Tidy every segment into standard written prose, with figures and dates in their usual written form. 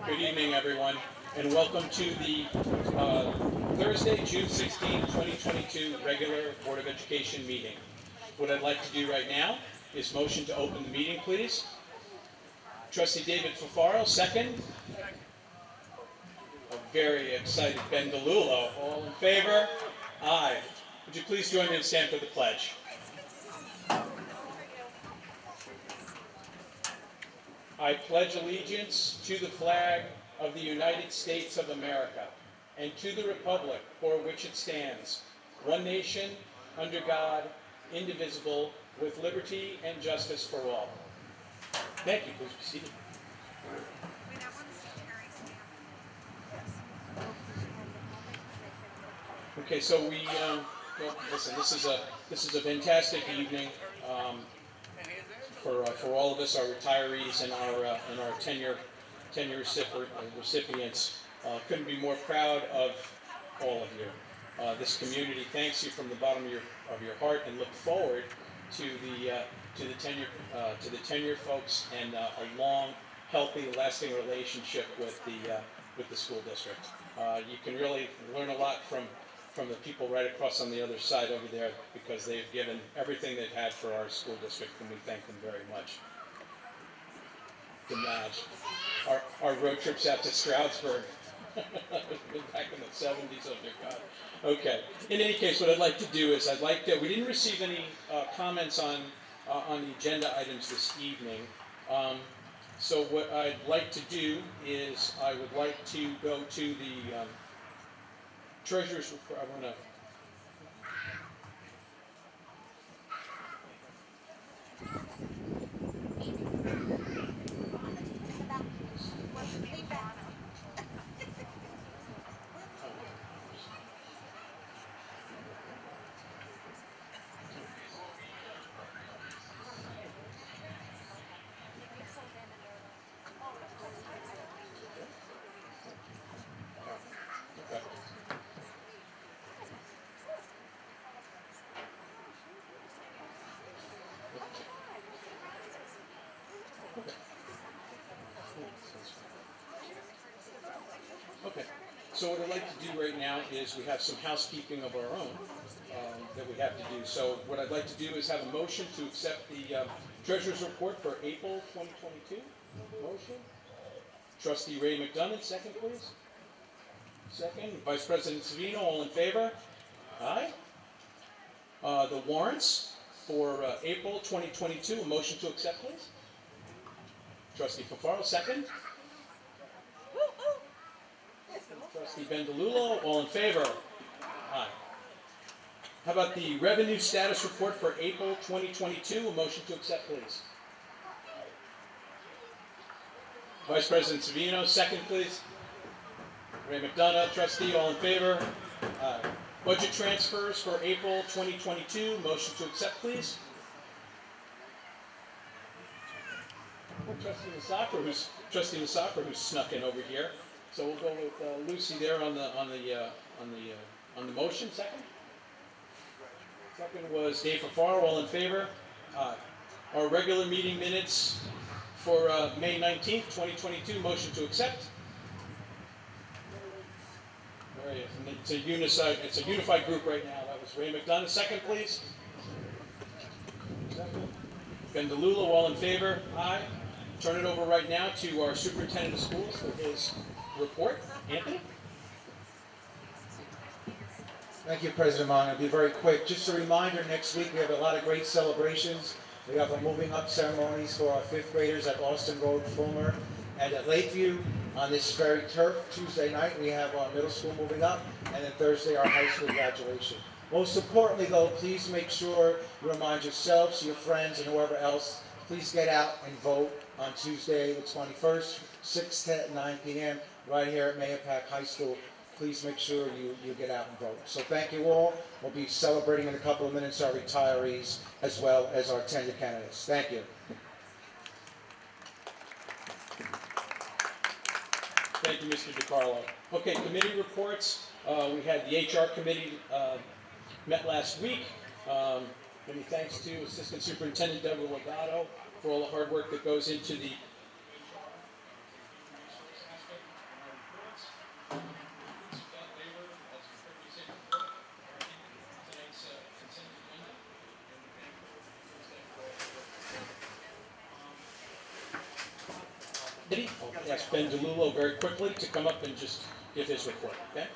Good evening, everyone, and welcome to the Thursday, June 16, 2022 regular Board of Education meeting. What I'd like to do right now is motion to open the meeting, please. Trustee David Fafaro, second. A very excited Ben DeLulo. All in favor? Aye. Would you please join me and stand for the pledge? I pledge allegiance to the flag of the United States of America and to the republic for which it stands, one nation, under God, indivisible, with liberty and justice for all. Thank you. Please be seated. Okay, so listen. This is a fantastic evening for all of us, our retirees and our tenure recipients. Couldn't be more proud of all of you. This community thanks you from the bottom of your heart, and look forward to the tenure folks and a long, healthy, lasting relationship with the school district. You can really learn a lot from the people right across on the other side over there, because they've given everything they've had for our school district, and we thank them very much. The match. Our road trips out to Stroudsburg. Back in the 70s, oh dear God. Okay. In any case, what I'd like to do is we didn't receive any comments on the agenda items this evening. So what I'd like to do is I would like to go to the Treasurer's report. I want to. Okay, so what I'd like to do right now is we have some housekeeping of our own that we have to do. So what I'd like to do is have a motion to accept the Treasurer's report for April 2022. Motion. Trustee Ray McDonough, second please. Second. Vice President Savino, all in favor? Aye. The warrants for April 2022, a motion to accept please. Trustee Fafaro, second. Trustee Ben DeLulo, all in favor? Aye. How about the revenue status report for April 2022? A motion to accept, please. Vice President Savino, second, please. Ray McDonough, trustee, all in favor? Aye. Budget transfers for April 2022. Motion to accept, please. Trustee Musafir, who's snuck in over here. So we'll go with Lucy there on the motion. Second. Second was Dave Fafaro. All in favor? Our regular meeting minutes for May 19th, 2022. Motion to accept. It's a unified group right now. That was Ray McDonough. Second, please. Second. Ben DeLulo. All in favor? Aye. Turn it over right now to our superintendent of schools for his report. Anthony? Thank you, President Long. I'll be very quick. Just a reminder, next week we have a lot of great celebrations. We have a moving up ceremonies for our fifth graders at Austin Road, Fulmer, and at Lakeview. On this very turf, Tuesday night, we have our middle school moving up, and then Thursday, our high school graduation. Most importantly, though, please make sure you remind yourselves, your friends, and whoever else, please get out and vote on Tuesday, the 21st, 6 to 9 p.m., right here at Mahopac High School. Please make sure you get out and vote. So thank you all. We'll be celebrating in a couple of minutes our retirees as well as our tenure candidates. Thank you. Thank you, Mr. DiCarlo. Okay, committee reports. We had the HR committee met last week. Many thanks to Assistant Superintendent Deborah Legato for all the hard work that goes into the I'll ask Ben DeLulo very quickly to come up and just give his report, okay?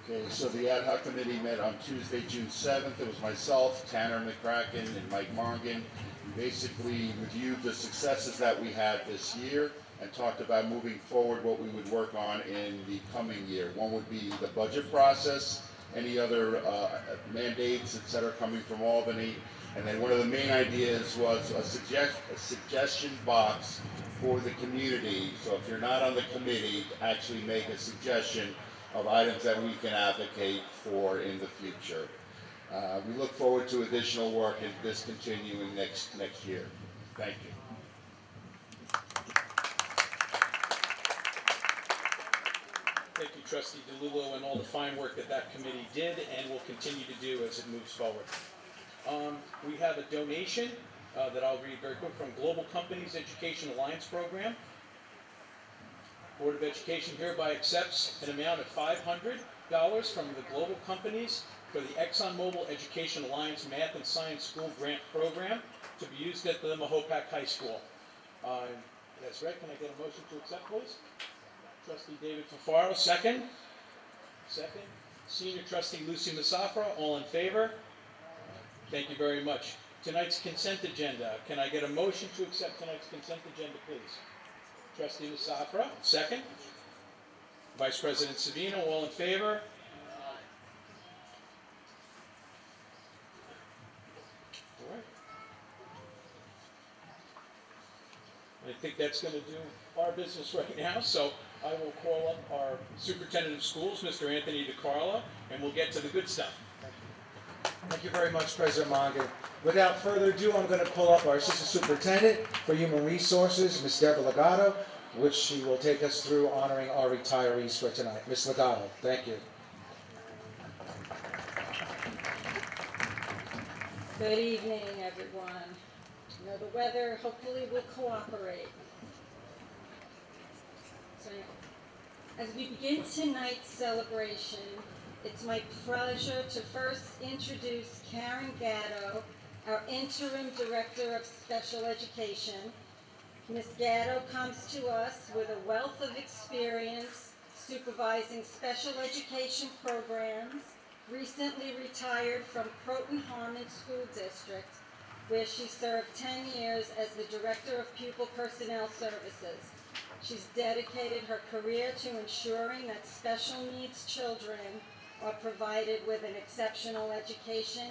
Okay, so the ad hoc committee met on Tuesday, June 7th. It was myself, Tanner McCracken, and Mike Mongan. We basically reviewed the successes that we had this year and talked about moving forward what we would work on in the coming year. One would be the budget process, any other mandates, et cetera, coming from Albany. And then one of the main ideas was a suggestion box for the community. So if you're not on the committee, to actually make a suggestion of items that we can advocate for in the future. We look forward to additional work in this continuing next year. Thank you. Thank you, Trustee DeLulo, and all the fine work that committee did and will continue to do as it moves forward. We have a donation that I'll read very quick from Global Companies Education Alliance Program. Board of Education hereby accepts an amount of $500 from the Global Companies for the ExxonMobil Education Alliance Math and Science School Grant Program to be used at the Mahopac High School. That's right. Can I get a motion to accept, please? Trustee David Fafaro, second. Second. Senior Trustee Lucy Masafra, all in favor? Thank you very much. Tonight's consent agenda. Can I get a motion to accept tonight's consent agenda, please? Trustee Masafra, second. Vice President Savino, all in favor? All right. I think that's going to do our business right now, so I will call up our Superintendent of Schools, Mr. Anthony DeCarlo, and we'll get to the good stuff. Thank you very much, President Mongan. Without further ado, I'm going to call up our Assistant Superintendent for Human Resources, Ms. Deborah Legato, which she will take us through honoring our retirees for tonight. Ms. Legato, thank you. Good evening, everyone. You know, the weather hopefully will cooperate. So, as we begin tonight's celebration, it's my pleasure to first introduce Karen Gatto, our Interim Director of Special Education. Ms. Gatto comes to us with a wealth of experience supervising special education programs, recently retired from Croton Harmon School District, where she served 10 years as the Director of Pupil Personnel Services. She's dedicated her career to ensuring that special needs children are provided with an exceptional education,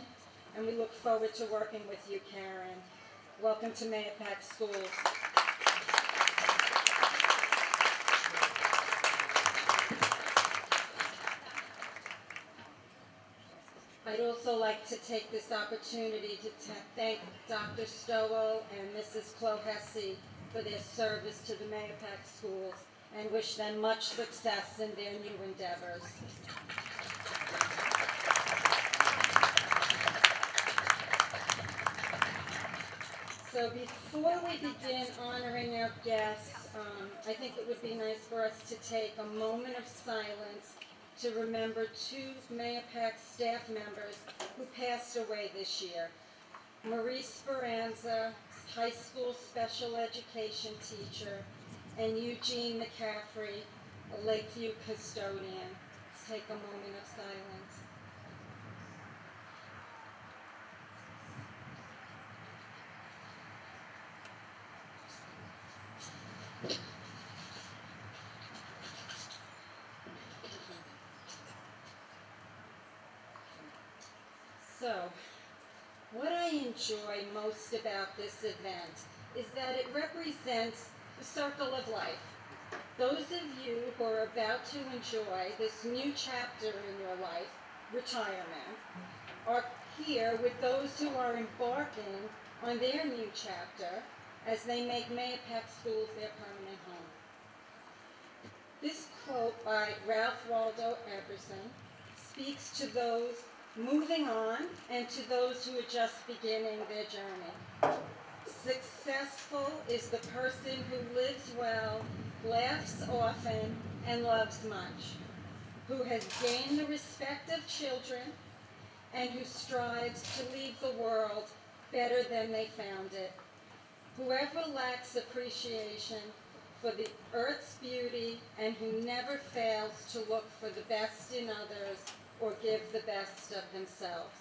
and we look forward to working with you, Karen. Welcome to Mahopac Schools. I'd also like to take this opportunity to thank Dr. Stowell and Mrs. Clohessy for their service to the Mahopac Schools and wish them much success in their new endeavors. So before we begin honoring our guests, I think it would be nice for us to take a moment of silence to remember two Mahopac staff members who passed away this year. Marie Speranza, high school special education teacher, and Eugene McCaffrey, a Lakeview custodian. Let's take a moment of silence. So, what I enjoy most about this event is that it represents the circle of life. Those of you who are about to enjoy this new chapter in your life, retirement, are here with those who are embarking on their new chapter as they make Mahopac Schools their permanent home. This quote by Ralph Waldo Emerson speaks to those moving on and to those who are just beginning their journey. Successful is the person who lives well, laughs often, and loves much, who has gained the respect of children, and who strives to leave the world better than they found it. Whoever lacks appreciation for the earth's beauty and who never fails to look for the best in others or give the best of themselves.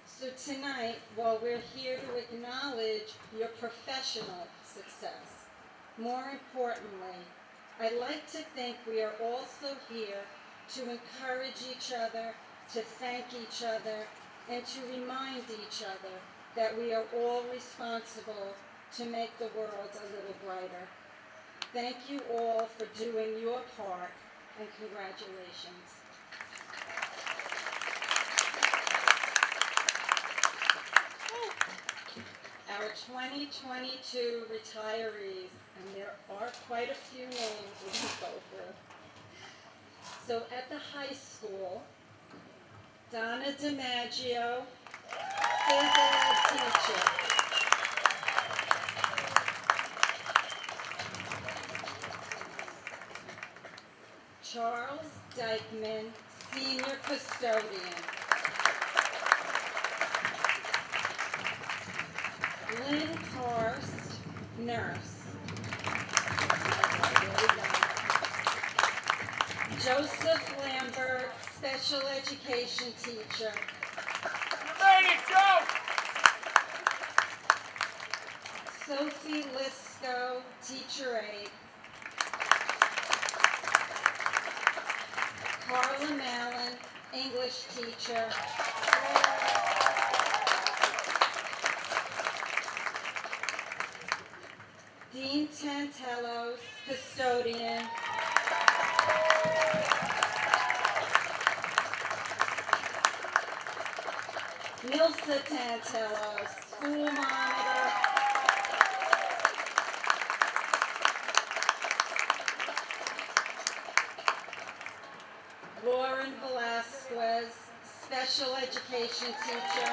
So tonight, while we're here to acknowledge your professional success, more importantly, I'd like to think we are also here to encourage each other, to thank each other, and to remind each other that we are all responsible to make the world a little brighter. Thank you all for doing your part, and congratulations. Our 2022 retirees, and there are quite a few names we can go through. So at the high school, Donna DiMaggio, phys ed teacher. Charles Dykeman, senior custodian. Lynn Karst, nurse. Joseph Lambert, special education teacher. Sophie Lisco, teacher aide. Carla Mallon, English teacher. Dean Tantelos, custodian. Nilsa Tantelos, school monitor. Lauren Velasquez, special education teacher.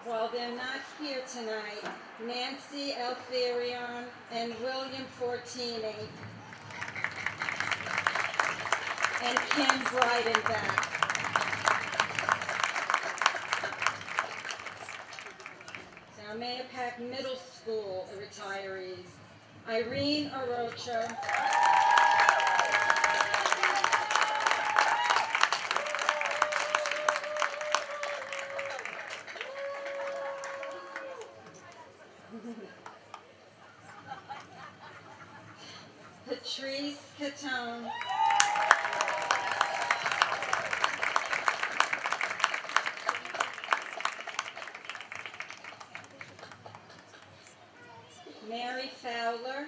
While they're not here tonight, Nancy Alferion and William Fortini and Kim Breidenbach. Now Mahopac Middle School retirees, Irene Orocha, Patrice Catone, Mary Fowler,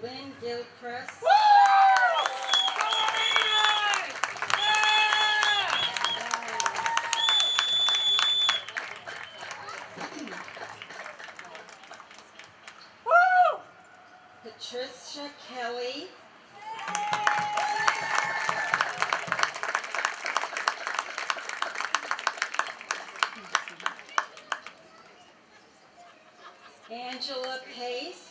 Lynn Gilchrist, Patricia Kelly, Angela Pace,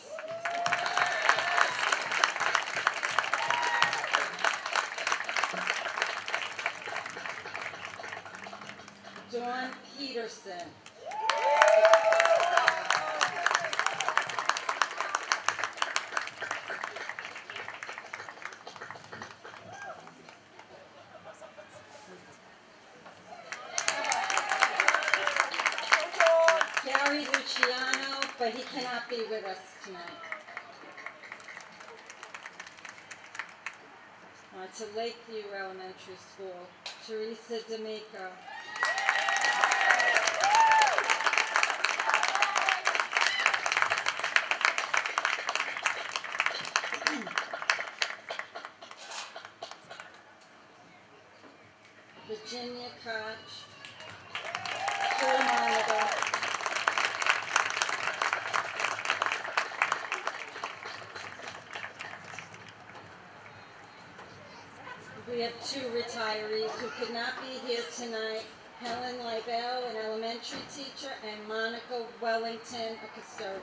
Dawn Peterson, Gary Luciano, but he cannot be with us tonight. To Lakeview Elementary School, Teresa D'Amico. Virginia Koch, school monitor. We have two retirees who could not be here tonight, Helen Leibel, an elementary teacher, and Monica Wellington, a custodian.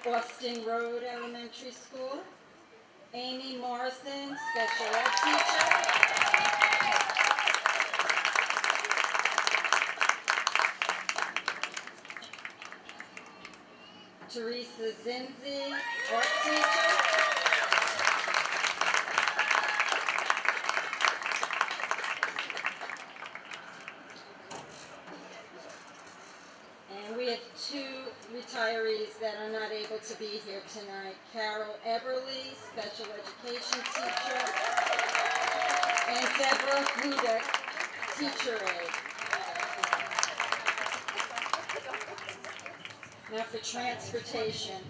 Austin Road Elementary School, Amy Morrison, special ed teacher. Teresa Zinzi, art teacher. And we have two retirees that are not able to be here tonight. Carol Eberly, special education teacher, and Deborah Hudek, teacher aide. Now for transportation.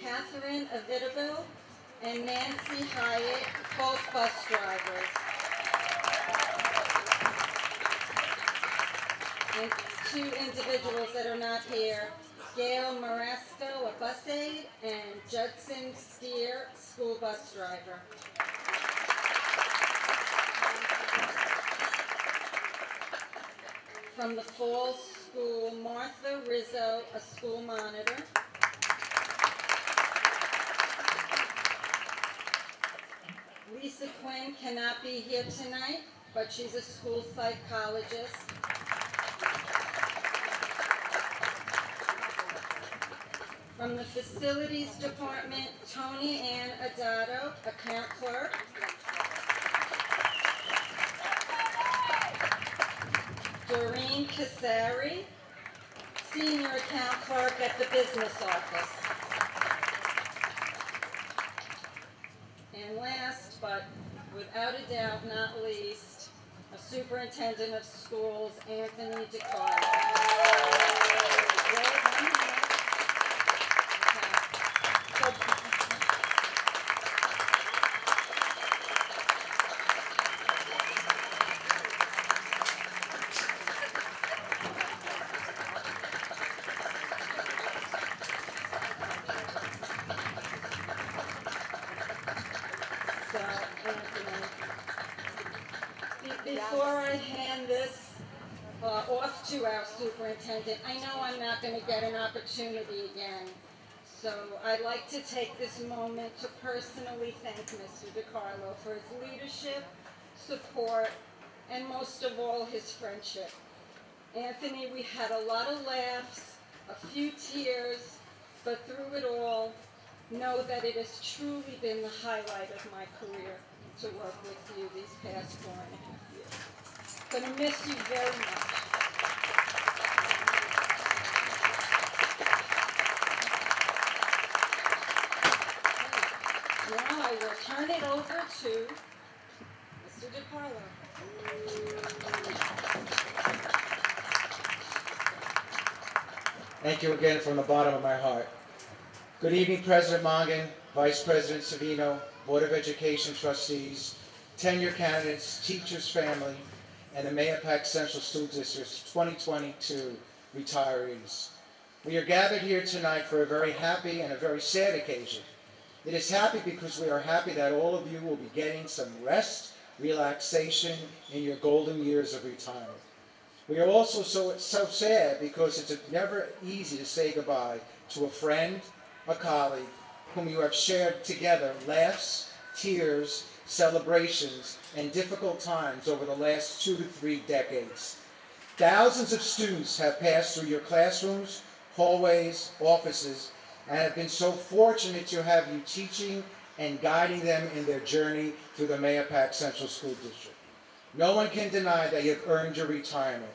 Catherine Avidabil and Nancy Hyatt, both bus drivers. And two individuals that are not here, Gail Marasco, a bus aide, and Judson Steer, school bus driver. From the Falls School, Martha Rizzo, a school monitor. Lisa Quinn cannot be here tonight, but she's a school psychologist. From the Facilities Department, Tony Ann Adato, account clerk. Doreen Casari, senior account clerk at the business office. And last, but without a doubt not least, a superintendent of schools, Anthony DeCarlo. Before I hand this off to our superintendent, I know I'm not going to get an opportunity again. So I'd like to take this moment to personally thank Mr. DeCarlo for his leadership, support, and most of all, his friendship. Anthony, we had a lot of laughs, a few tears, but through it all, know that it has truly been the highlight of my career to work with you these past 4.5 years. Gonna miss you very much. Now I will turn it over to Mr. DeCarlo. Thank you again from the bottom of my heart. Good evening, President Mongan, Vice President Savino, Board of Education trustees, tenure candidates, teachers, family, and the Mahopac Central School District's 2022 retirees. We are gathered here tonight for a very happy and a very sad occasion. It is happy because we are happy that all of you will be getting some rest, relaxation in your golden years of retirement. We are also so sad because it's never easy to say goodbye to a friend, a colleague, whom you have shared together laughs, tears, celebrations, and difficult times over the last 2 to 3 decades. Thousands of students have passed through your classrooms, hallways, offices, and have been so fortunate to have you teaching and guiding them in their journey through the Mahopac Central School District. No one can deny that you have earned your retirement.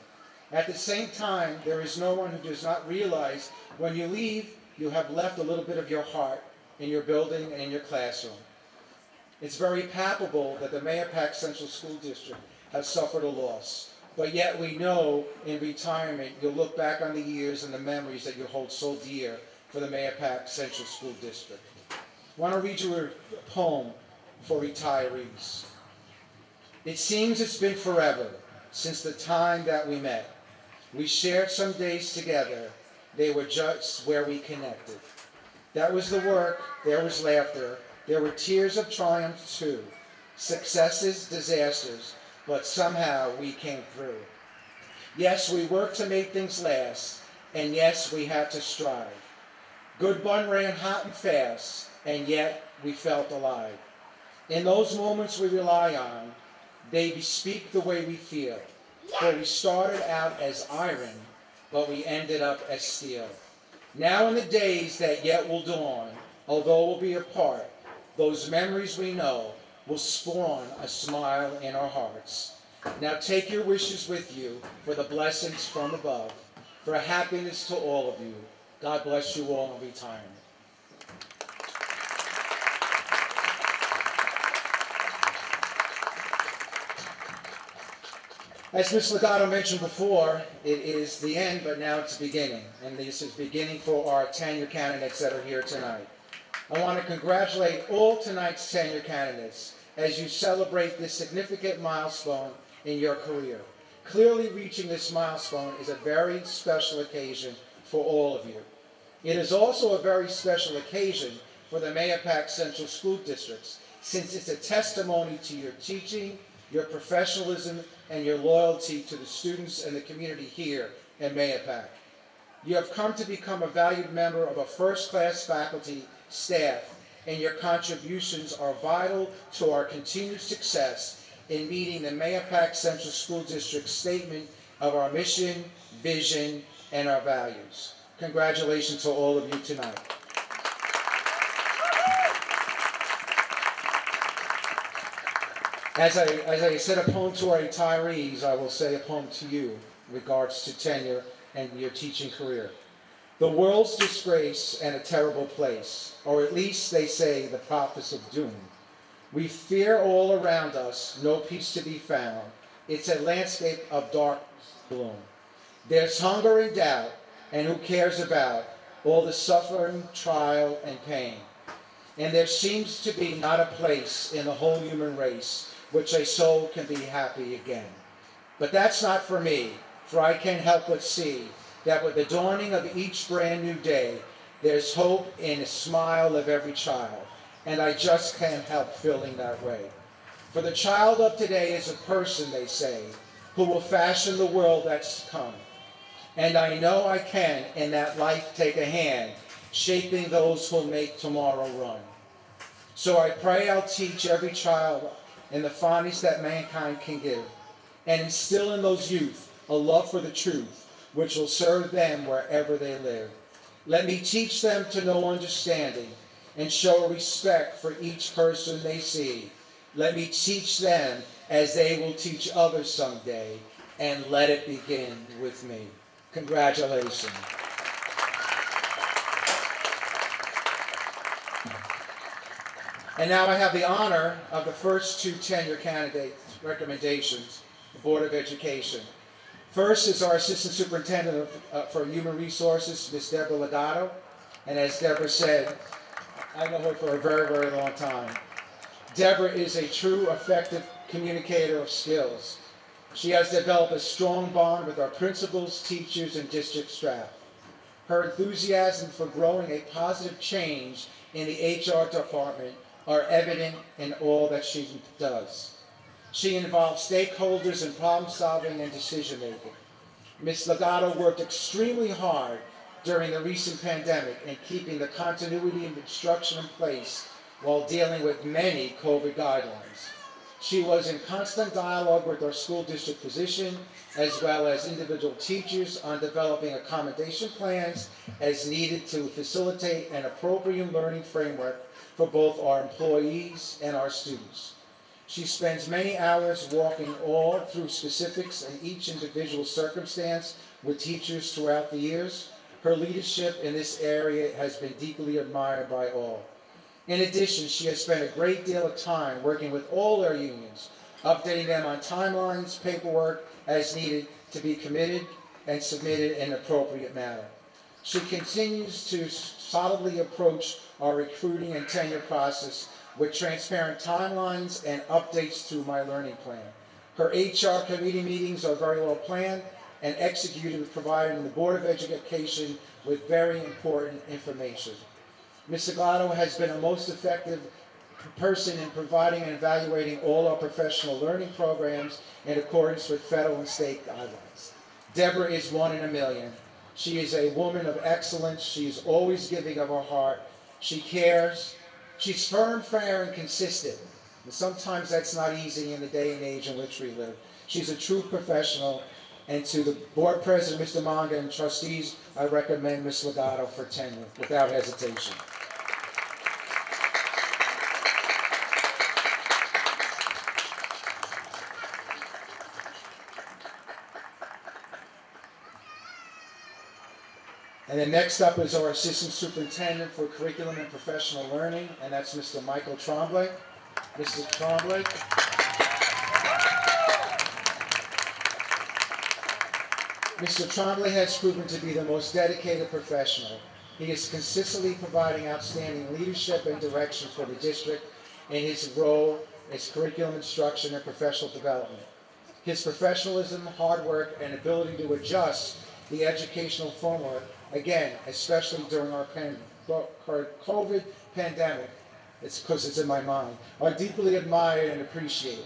At the same time, there is no one who does not realize when you leave, you have left a little bit of your heart in your building and in your classroom. It's very palpable that the Mahopac Central School District has suffered a loss, but yet we know in retirement you'll look back on the years and the memories that you hold so dear for the Mahopac Central School District. I want to read you a poem for retirees. It seems it's been forever since the time that we met. We shared some days together. They were just where we connected. That was the work, there was laughter, there were tears of triumph too, successes, disasters, but somehow we came through. Yes, we worked to make things last, and yes, we had to strive. Good bun ran hot and fast, and yet we felt alive. In those moments we rely on, they bespeak the way we feel. For we started out as iron, but we ended up as steel. Now in the days that yet will dawn, although we'll be apart, those memories we know will spawn a smile in our hearts. Now take your wishes with you for the blessings from above, for happiness to all of you. God bless you all in retirement. As Ms. Legato mentioned before, it is the end, but now it's the beginning. And this is beginning for our tenure candidates that are here tonight. I want to congratulate all tonight's tenure candidates as you celebrate this significant milestone in your career. Clearly reaching this milestone is a very special occasion for all of you. It is also a very special occasion for the Mahopac Central School Districts, since it's a testimony to your teaching, your professionalism, and your loyalty to the students and the community here in Mahopac. You have come to become a valued member of a first-class faculty, staff, and your contributions are vital to our continued success in meeting the Mahopac Central School District's statement of our mission, vision, and our values. Congratulations to all of you tonight. As I said a poem to our retirees, I will say a poem to you in regards to tenure and your teaching career. The world's disgrace and a terrible place, or at least they say the prophets of doom. We fear all around us, no peace to be found. It's a landscape of darkness and gloom. There's hunger and doubt, and who cares about all the suffering, trial, and pain? And there seems to be not a place in the whole human race which a soul can be happy again. But that's not for me, for I can't help but see that with the dawning of each brand new day, there's hope in the smile of every child, and I just can't help feeling that way. For the child of today is a person, they say, who will fashion the world that's come. And I know I can, in that life, take a hand, shaping those who'll make tomorrow run. So I pray I'll teach every child in the fondness that mankind can give, and instill in those youth a love for the truth, which will serve them wherever they live. Let me teach them to know understanding, and show respect for each person they see. Let me teach them as they will teach others someday, and let it begin with me. Congratulations. And now I have the honor of the first two tenure candidate recommendations, the Board of Education. First is our Assistant Superintendent for Human Resources, Ms. Deborah Legato. And as Deborah said, I know her for a very, very long time. Deborah is a true, effective communicator of skills. She has developed a strong bond with our principals, teachers, and district staff. Her enthusiasm for growing a positive change in the HR department are evident in all that she does. She involves stakeholders in problem solving and decision making. Ms. Legato worked extremely hard during the recent pandemic in keeping the continuity of instruction in place while dealing with many COVID guidelines. She was in constant dialogue with our school district physician as well as individual teachers on developing accommodation plans as needed to facilitate an appropriate learning framework for both our employees and our students. She spends many hours walking all through specifics in each individual circumstance with teachers throughout the years. Her leadership in this area has been deeply admired by all. In addition, she has spent a great deal of time working with all our unions, updating them on timelines, paperwork as needed to be committed and submitted in an appropriate manner. She continues to solidly approach our recruiting and tenure process with transparent timelines and updates through My Learning Plan. Her HR committee meetings are very well planned and executed, providing the Board of Education with very important information. Ms. Zagato has been a most effective person in providing and evaluating all our professional learning programs in accordance with federal and state guidelines. Deborah is one in a million. She is a woman of excellence. She is always giving of her heart. She cares. She's firm, fair, and consistent. And sometimes that's not easy in the day and age in which we live. She's a true professional. And to the board president, Mr. Monga, and trustees, I recommend Ms. Legato for tenure without hesitation. And then next up is our Assistant Superintendent for Curriculum and Professional Learning, and that's Mr. Michael Tremblay. Mr. Tremblay. Mr. Tremblay has proven to be the most dedicated professional. He is consistently providing outstanding leadership and direction for the district in his role as curriculum instruction and professional development. His professionalism, hard work, and ability to adjust the educational framework, again, especially during our COVID pandemic, it's because it's in my mind, are deeply admired and appreciated.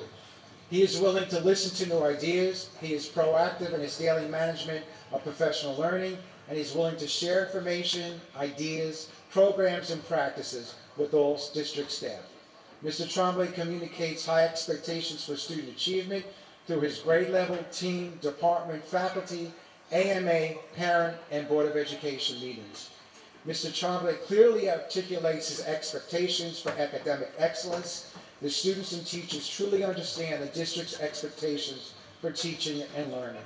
He is willing to listen to new ideas, he is proactive in his daily management of professional learning, and he's willing to share information, ideas, programs, and practices with all district staff. Mr. Tremblay communicates high expectations for student achievement through his grade level, team, department, faculty, AMA, parent, and Board of Education meetings. Mr. Tremblay clearly articulates his expectations for academic excellence. The students and teachers truly understand the district's expectations for teaching and learning.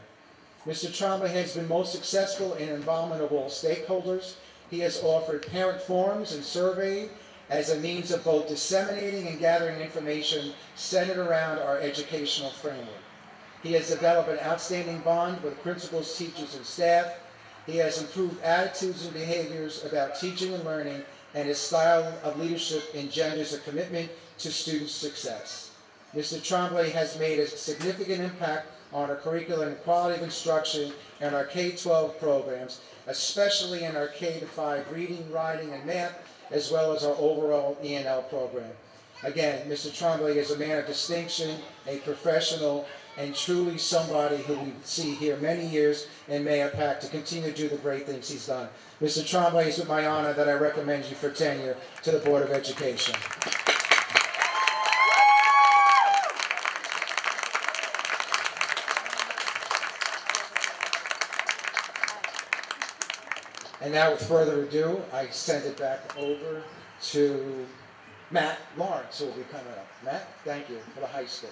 Mr. Tremblay has been most successful in involvement of all stakeholders. He has offered parent forums and survey as a means of both disseminating and gathering information centered around our educational framework. He has developed an outstanding bond with principals, teachers, and staff. He has improved attitudes and behaviors about teaching and learning, and his style of leadership engenders a commitment to student success. Mr. Tremblay has made a significant impact on our curriculum and quality of instruction in our K-12 programs, especially in our K-5 reading, writing, and math, as well as our overall E&L program. Again, Mr. Tremblay is a man of distinction, a professional, and truly somebody who we see here many years in Mahopac to continue to do the great things he's done. Mr. Tremblay, it's with my honor that I recommend you for tenure to the Board of Education. And now, with further ado, I send it back over to Matt Lawrence, who will be coming up. Matt, thank you for the high school.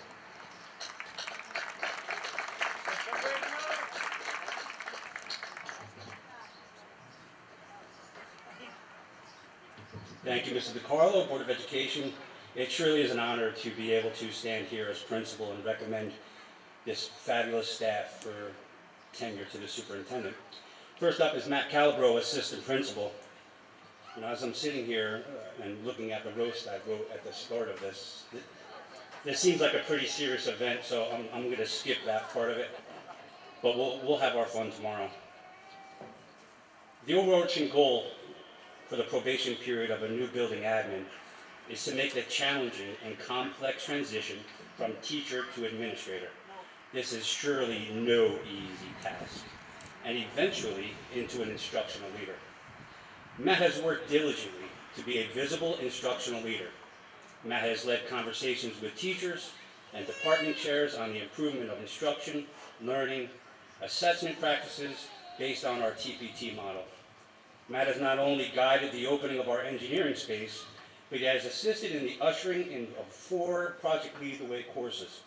Thank you, Mr. DiCarlo, Board of Education. It surely is an honor to be able to stand here as principal and recommend this fabulous staff for tenure to the superintendent. First up is Matt Calabro, assistant principal. You know, as I'm sitting here and looking at the roast I wrote at the start of this seems like a pretty serious event, so I'm going to skip that part of it. But we'll have our fun tomorrow. The overarching goal for the probation period of a new building admin is to make the challenging and complex transition from teacher to administrator. This is surely no easy task, and eventually into an instructional leader. Matt has worked diligently to be a visible instructional leader. Matt has led conversations with teachers and department chairs on the improvement of instruction, learning, assessment practices based on our TPT model. Matt has not only guided the opening of our engineering space, but he has assisted in the ushering in of 4 Project Lead the Way courses.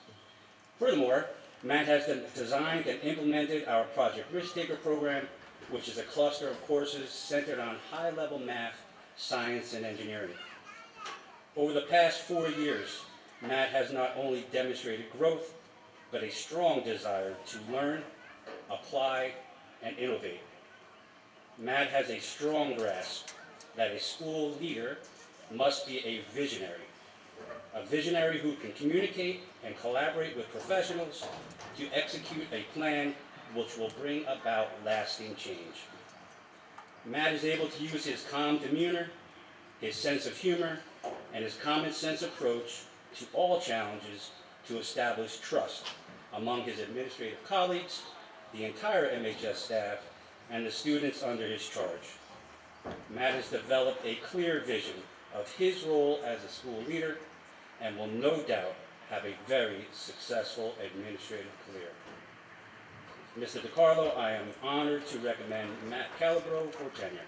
Furthermore, Matt has designed and implemented our Project Risk Taker program, which is a cluster of courses centered on high-level math, science, and engineering. Over the past 4 years, Matt has not only demonstrated growth, but a strong desire to learn, apply, and innovate. Matt has a strong grasp that a school leader must be a visionary who can communicate and collaborate with professionals to execute a plan which will bring about lasting change. Matt is able to use his calm demeanor, his sense of humor, and his common sense approach to all challenges to establish trust among his administrative colleagues, the entire MHS staff, and the students under his charge. Matt has developed a clear vision of his role as a school leader and will no doubt have a very successful administrative career. Mr. DiCarlo, I am honored to recommend Matt Calabro for tenure.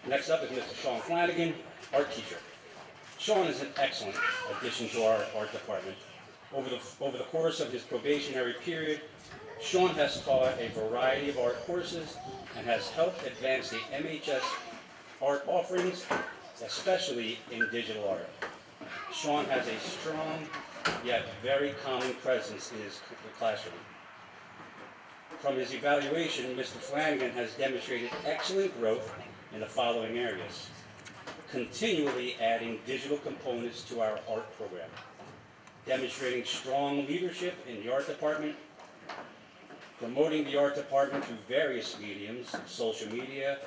Next up is Mr. Sean Flanagan, art teacher. Sean is an excellent addition to our art department. Over the course of his probationary period, Sean has taught a variety of art courses and has helped advance the MHS art offerings, especially in digital art. Sean has a strong yet very calming presence in his classroom. From his evaluation, Mr. Flanagan has demonstrated excellent growth in the following areas: continually adding digital components to our art program, demonstrating strong leadership in the art department, promoting the art department through various mediums, social media,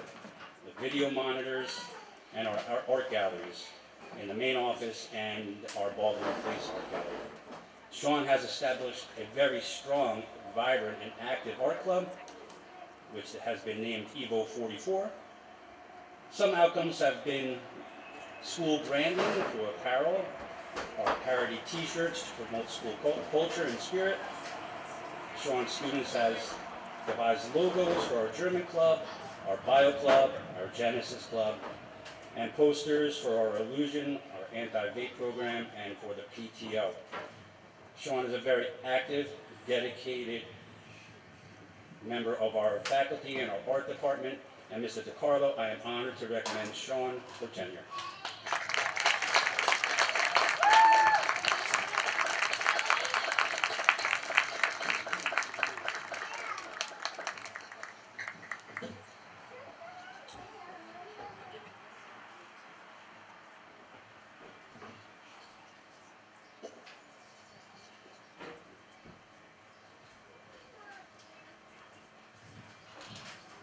the video monitors, and our art galleries in the main office and our Baltimore Place art gallery. Sean has established a very strong, vibrant, and active art club, which has been named Evo 44. Some outcomes have been school branding for apparel, our parody t-shirts to promote school culture and spirit. Sean's students has devised logos for our German club, our bio club, our Genesis club, and posters for our Illusion, our anti-vape program, and for the PTO. Sean is a very active, dedicated member of our faculty and our art department. And Mr. DiCarlo, I am honored to recommend Sean for tenure.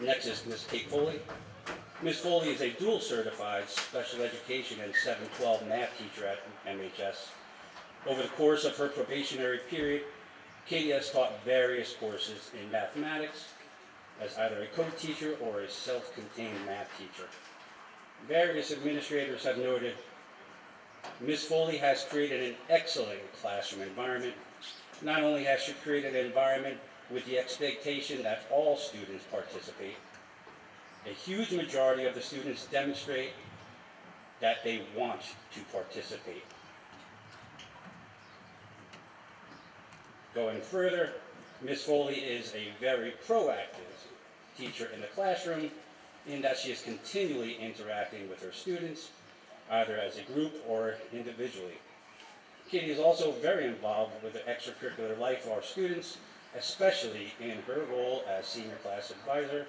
Next is Ms. Kate Foley. Ms. Foley is a dual certified special education and 712 math teacher at MHS. Over the course of her probationary period, Katie has taught various courses in mathematics as either a co-teacher or a self-contained math teacher. Various administrators have noted Ms. Foley has created an excellent classroom environment. Not only has she created an environment with the expectation that all students participate, a huge majority of the students demonstrate that they want to participate. Going further, Ms. Foley is a very proactive teacher in the classroom in that she is continually interacting with her students, either as a group or individually. Katie is also very involved with the extracurricular life of our students, especially in her role as senior class advisor.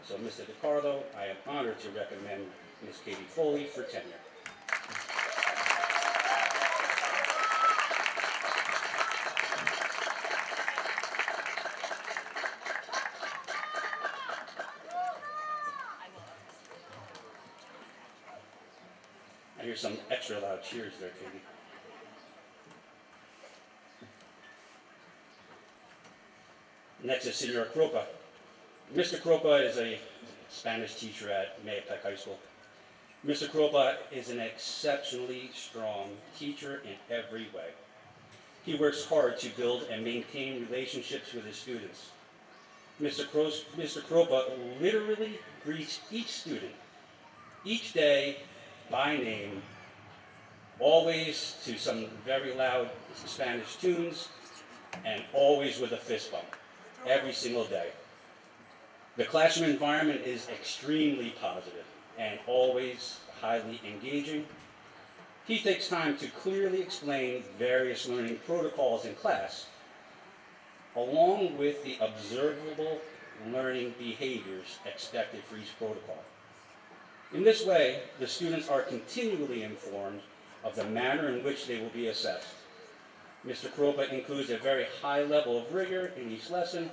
So, Mr. DiCarlo, I am honored to recommend Ms. Katie Foley for tenure. I hear some extra loud cheers there, Katie. Next is Senor Cropa. Mr. Cropa is a Spanish teacher at Mayapec High School. Mr. Cropa is an exceptionally strong teacher in every way. He works hard to build and maintain relationships with his students. Mr. Cropa literally greets each student, each day by name, always to some very loud Spanish tunes, and always with a fist bump, every single day. The classroom environment is extremely positive and always highly engaging. He takes time to clearly explain various learning protocols in class. along with the observable learning behaviors expected for each protocol. In this way, the students are continually informed of the manner in which they will be assessed. Mr. Kropa includes a very high level of rigor in each lesson.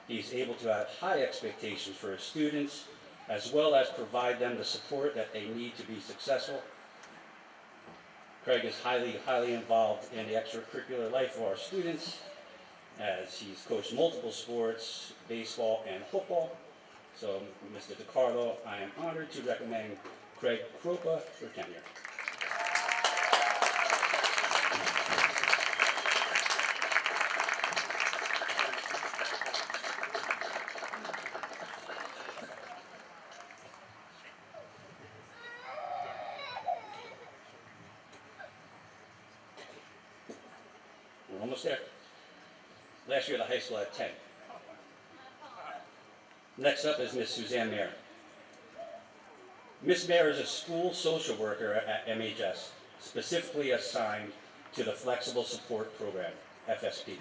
He's able to have high expectations for his students, as well as provide them the support that they need to be successful. Craig is highly involved in the extracurricular life of our students, as he's coached multiple sports, baseball and football. So, Mr. DiCarlo, I am honored to recommend Craig Kropa for tenure. We're almost there. Last year the high school had 10. Next up is Miss Suzanne Mayer. Miss Mayer is a school social worker at MHS, specifically assigned to the Flexible Support Program, FSP.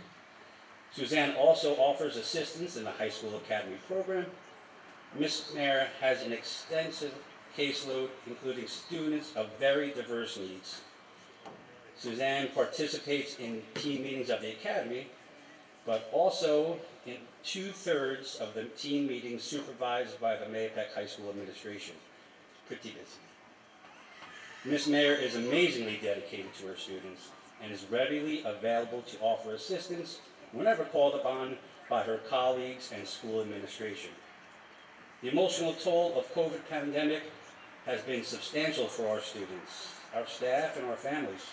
Suzanne also offers assistance in the high school academy program. Miss Mayer has an extensive caseload, including students of very diverse needs. Suzanne participates in team meetings of the academy, but also in 2/3 of the team meetings supervised by the Mahopac High School administration. Pretty busy. Ms. Mayer is amazingly dedicated to her students and is readily available to offer assistance whenever called upon by her colleagues and school administration. The emotional toll of COVID pandemic has been substantial for our students, our staff, and our families.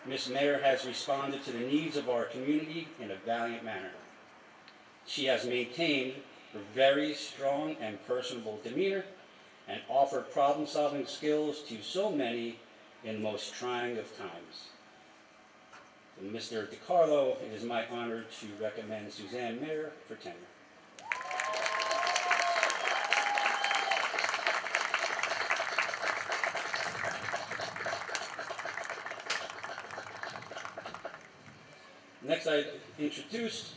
Ms. Mayer has responded to the needs of our community in a valiant manner. She has maintained her very strong and personable demeanor and offered problem-solving skills to so many in the most trying of times. And Mr. DiCarlo, it is my honor to recommend Suzanne Mayer for tenure. Next, I introduce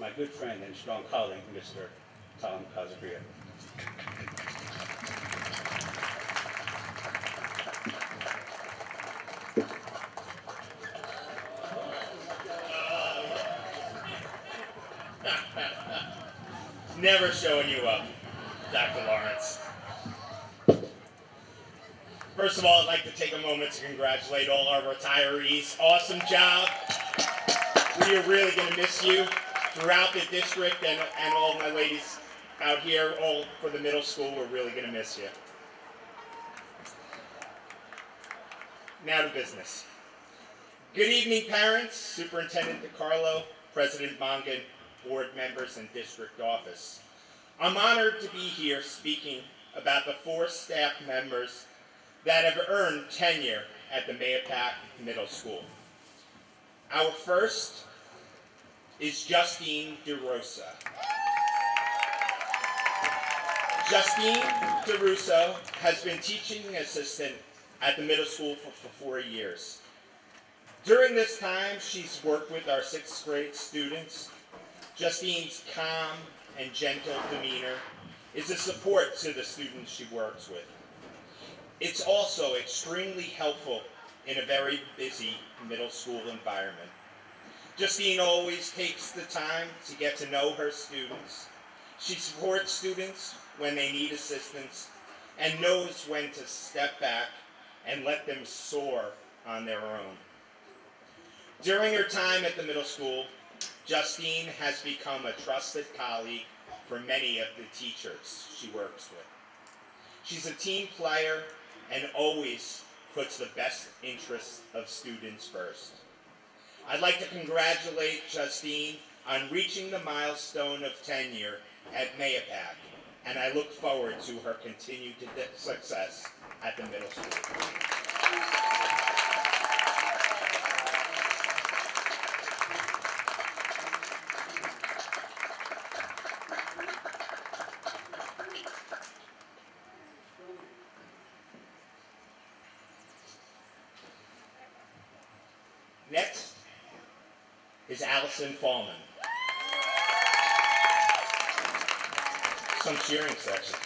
my good friend and strong colleague, Mr. Tom Casabria. Never showing you up, Dr. Lawrence. First of all, I'd like to take a moment to congratulate all our retirees. Awesome job. We are really going to miss you throughout the district, and all my ladies out here, all for the middle school, we're really going to miss you. Now to business. Good evening, parents, Superintendent DiCarlo, President Mongan, board members, and district office. I'm honored to be here speaking about the 4 staff members that have earned tenure at the Mahopac Middle School. Our first is Justine DeRosa. Justine DeRosa has been teaching assistant at the middle school for 4 years. During this time, she's worked with our 6th grade students. Justine's calm and gentle demeanor is a support to the students she works with. It's also extremely helpful in a very busy middle school environment. Justine always takes the time to get to know her students. She supports students when they need assistance and knows when to step back and let them soar on their own. During her time at the middle school, Justine has become a trusted colleague for many of the teachers she works with. She's a team player and always puts the best interests of students first. I'd like to congratulate Justine on reaching the milestone of tenure at Mahopac, and I look forward to her continued success at the middle school. Next is Allison Fallman. some cheering section.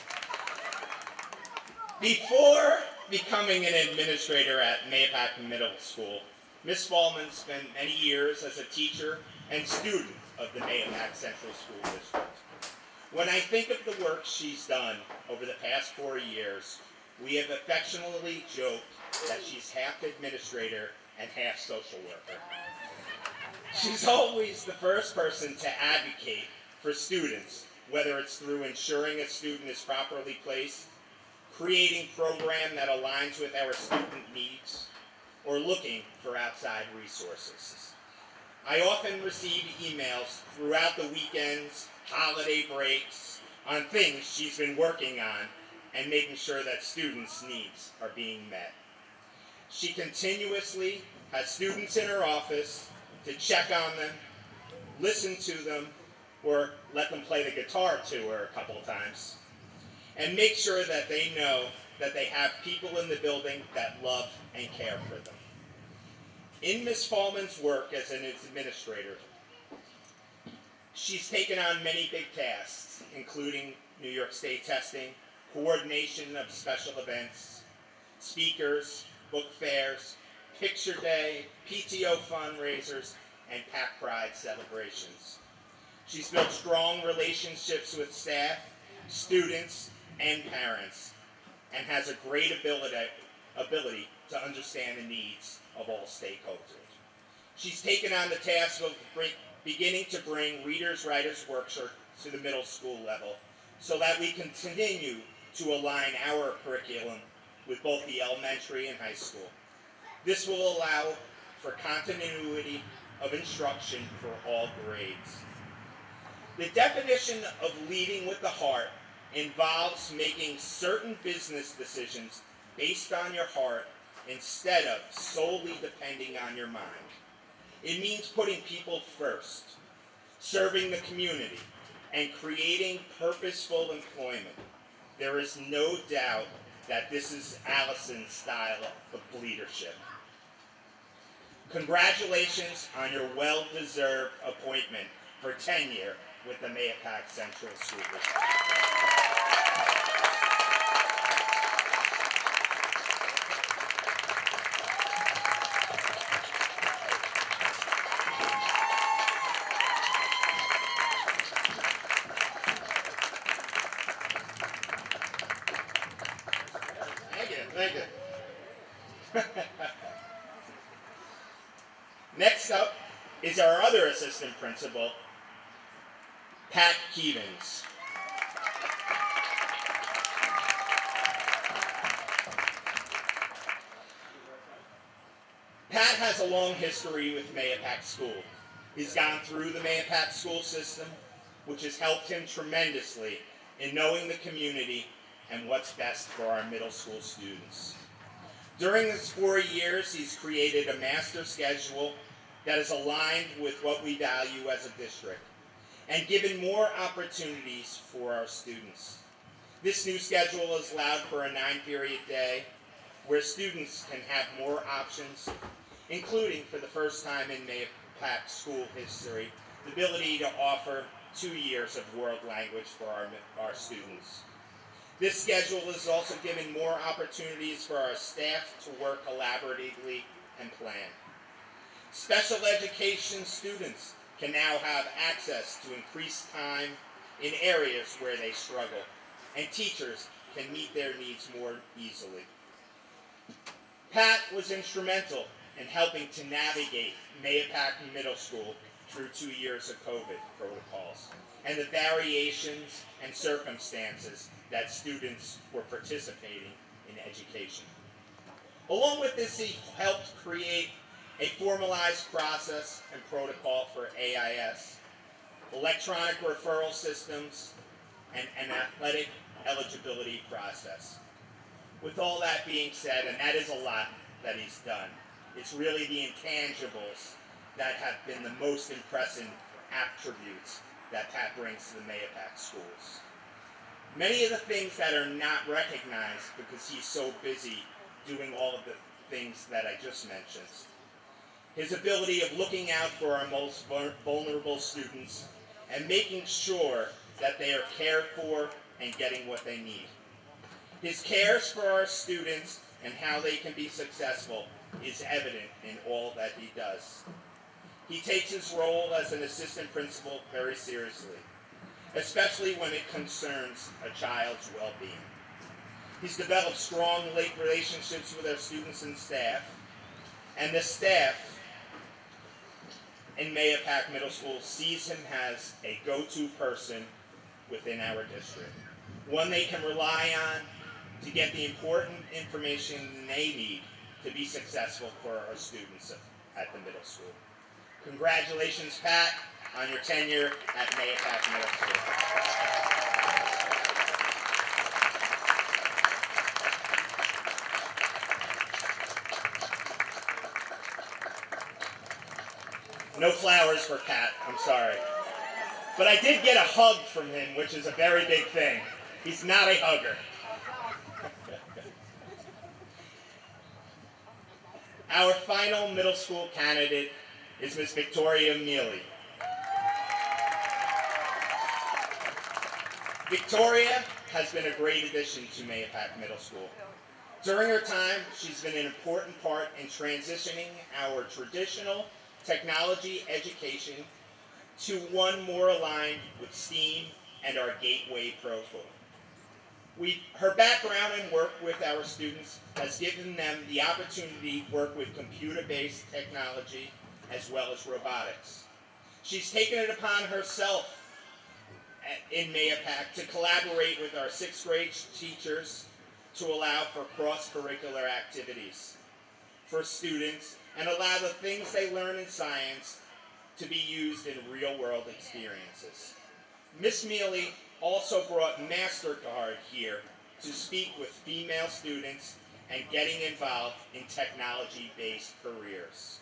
Before becoming an administrator at Mayapack Middle School, Ms. Fallman spent many years as a teacher and student of the Mayapack Central School District. When I think of the work she's done over the past 4 years, we have affectionately joked that she's half administrator and half social worker. She's always the first person to advocate for students, whether it's through ensuring a student is properly placed, creating a program that aligns with our student needs, or looking for outside resources. I often receive emails throughout the weekends, holiday breaks, on things she's been working on and making sure that students' needs are being met. She continuously has students in her office to check on them, listen to them, or let them play the guitar to her a couple of times, and make sure that they know that they have people in the building that love and care for them. In Ms. Fallman's work as an administrator, she's taken on many big tasks, including New York State testing, coordination of special events, speakers, book fairs, picture day, PTO fundraisers, and Pack Pride celebrations. She's built strong relationships with staff, students, and parents, and has a great ability to understand the needs of all stakeholders. She's taken on the task of beginning to bring Readers, Writers Workshop to the middle school level so that we can continue to align our curriculum with both the elementary and high school. This will allow for continuity of instruction for all grades. The definition of leading with the heart involves making certain business decisions based on your heart instead of solely depending on your mind. It means putting people first, serving the community, and creating purposeful employment. There is no doubt that this is Allison's style of leadership. Congratulations on your well-deserved appointment for tenure with the Mayapack Central School District. Thank you. Next up is our other assistant principal, Pat Keevens. Pat has a long history with Mayapack School. He's gone through the Mayapack school system, which has helped him tremendously in knowing the community and what's best for our middle school students. During his 4 years, he's created a master schedule that is aligned with what we value as a district and given more opportunities for our students. This new schedule has allowed for a 9-period day where students can have more options, including for the first time in Mayapack school history, the ability to offer 2 years of world language for our students. This schedule has also given more opportunities for our staff to work collaboratively and plan. Special education students can now have access to increased time in areas where they struggle, and teachers can meet their needs more easily. Pat was instrumental in helping to navigate Mayapack Middle School through 2 years of COVID protocols and the variations and circumstances that students were participating in education. Along with this, he helped create a formalized process and protocol for AIS, electronic referral systems, and an athletic eligibility process. With all that being said, and that is a lot that he's done, it's really the intangibles that have been the most impressive attributes that Pat brings to the Mayapack schools. Many of the things that are not recognized because he's so busy doing all of the things that I just mentioned. His ability of looking out for our most vulnerable students and making sure that they are cared for and getting what they need. His cares for our students and how they can be successful is evident in all that he does. He takes his role as an assistant principal very seriously, especially when it concerns a child's well-being. He's developed strong relationships with our students and staff, and the staff in Mahopac Middle School sees him as a go-to person within our district, one they can rely on to get the important information they need to be successful for our students at the middle school. Congratulations, Pat, on your tenure at Mahopac Middle School. No flowers for Pat, I'm sorry. But I did get a hug from him, which is a very big thing. He's not a hugger. Our final middle school candidate is Miss Victoria Mealy. Victoria has been a great addition to Mahopac Middle School. During her time, she's been an important part in transitioning our traditional technology education to one more aligned with STEAM and our Gateway program. Her background and work with our students has given them the opportunity to work with computer-based technology as well as robotics. She's taken it upon herself in Mahopac to collaborate with our 6th grade teachers to allow for cross-curricular activities for students and allow the things they learn in science to be used in real-world experiences. Miss Mealy also brought MasterCard here to speak with female students and getting involved in technology-based careers,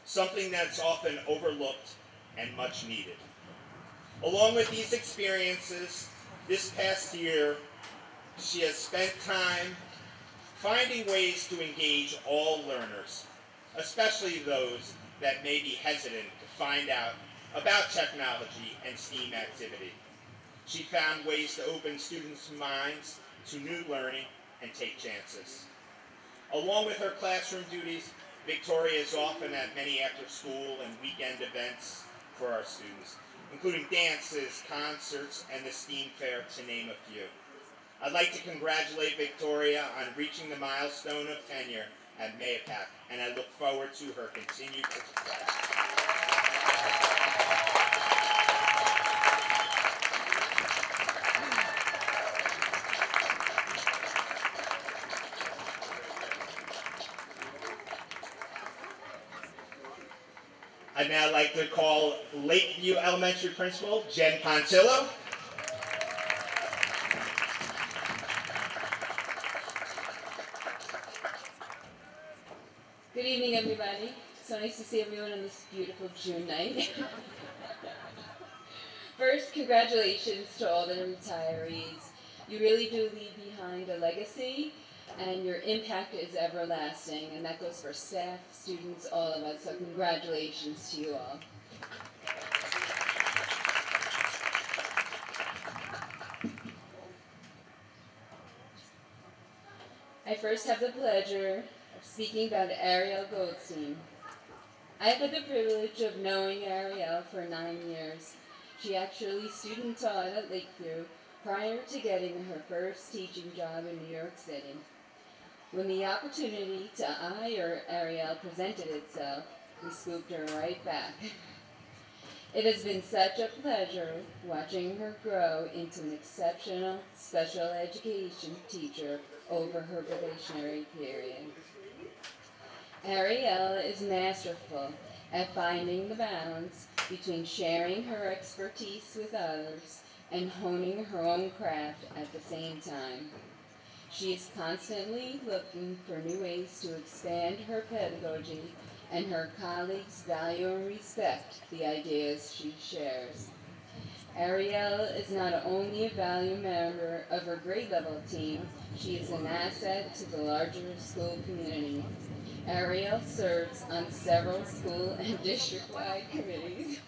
something that's often overlooked and much needed. Along with these experiences, this past year, she has spent time finding ways to engage all learners, especially those that may be hesitant to find out about technology and STEAM activity. She found ways to open students' minds to new learning and take chances. Along with her classroom duties, Victoria is often at many after-school and weekend events for our students, including dances, concerts, and the STEAM Fair, to name a few. I'd like to congratulate Victoria on reaching the milestone of tenure at Mahopac, and I look forward to her continued success. I'd now like to call Lakeview Elementary Principal Jen Pontillo. Good evening, everybody. So nice to see everyone on this beautiful June night. First, congratulations to all the retirees. You really do leave behind a legacy, and your impact is everlasting, and that goes for staff, students, all of us, so congratulations to you all. I first have the pleasure of speaking about Ariel Goldstein. I've had the privilege of knowing Ariel for 9 years. She actually student taught at Lakeview prior to getting her first teaching job in New York City. When the opportunity to hire Ariel presented itself, we scooped her right back. It has been such a pleasure watching her grow into an exceptional special education teacher over her probationary period. Ariel is masterful at finding the balance between sharing her expertise with others and honing her own craft at the same time. She is constantly looking for new ways to expand her pedagogy, and her colleagues value and respect the ideas she shares. Ariel is not only a valued member of her grade level team, she is an asset to the larger school community. Ariel serves on several school and district-wide committees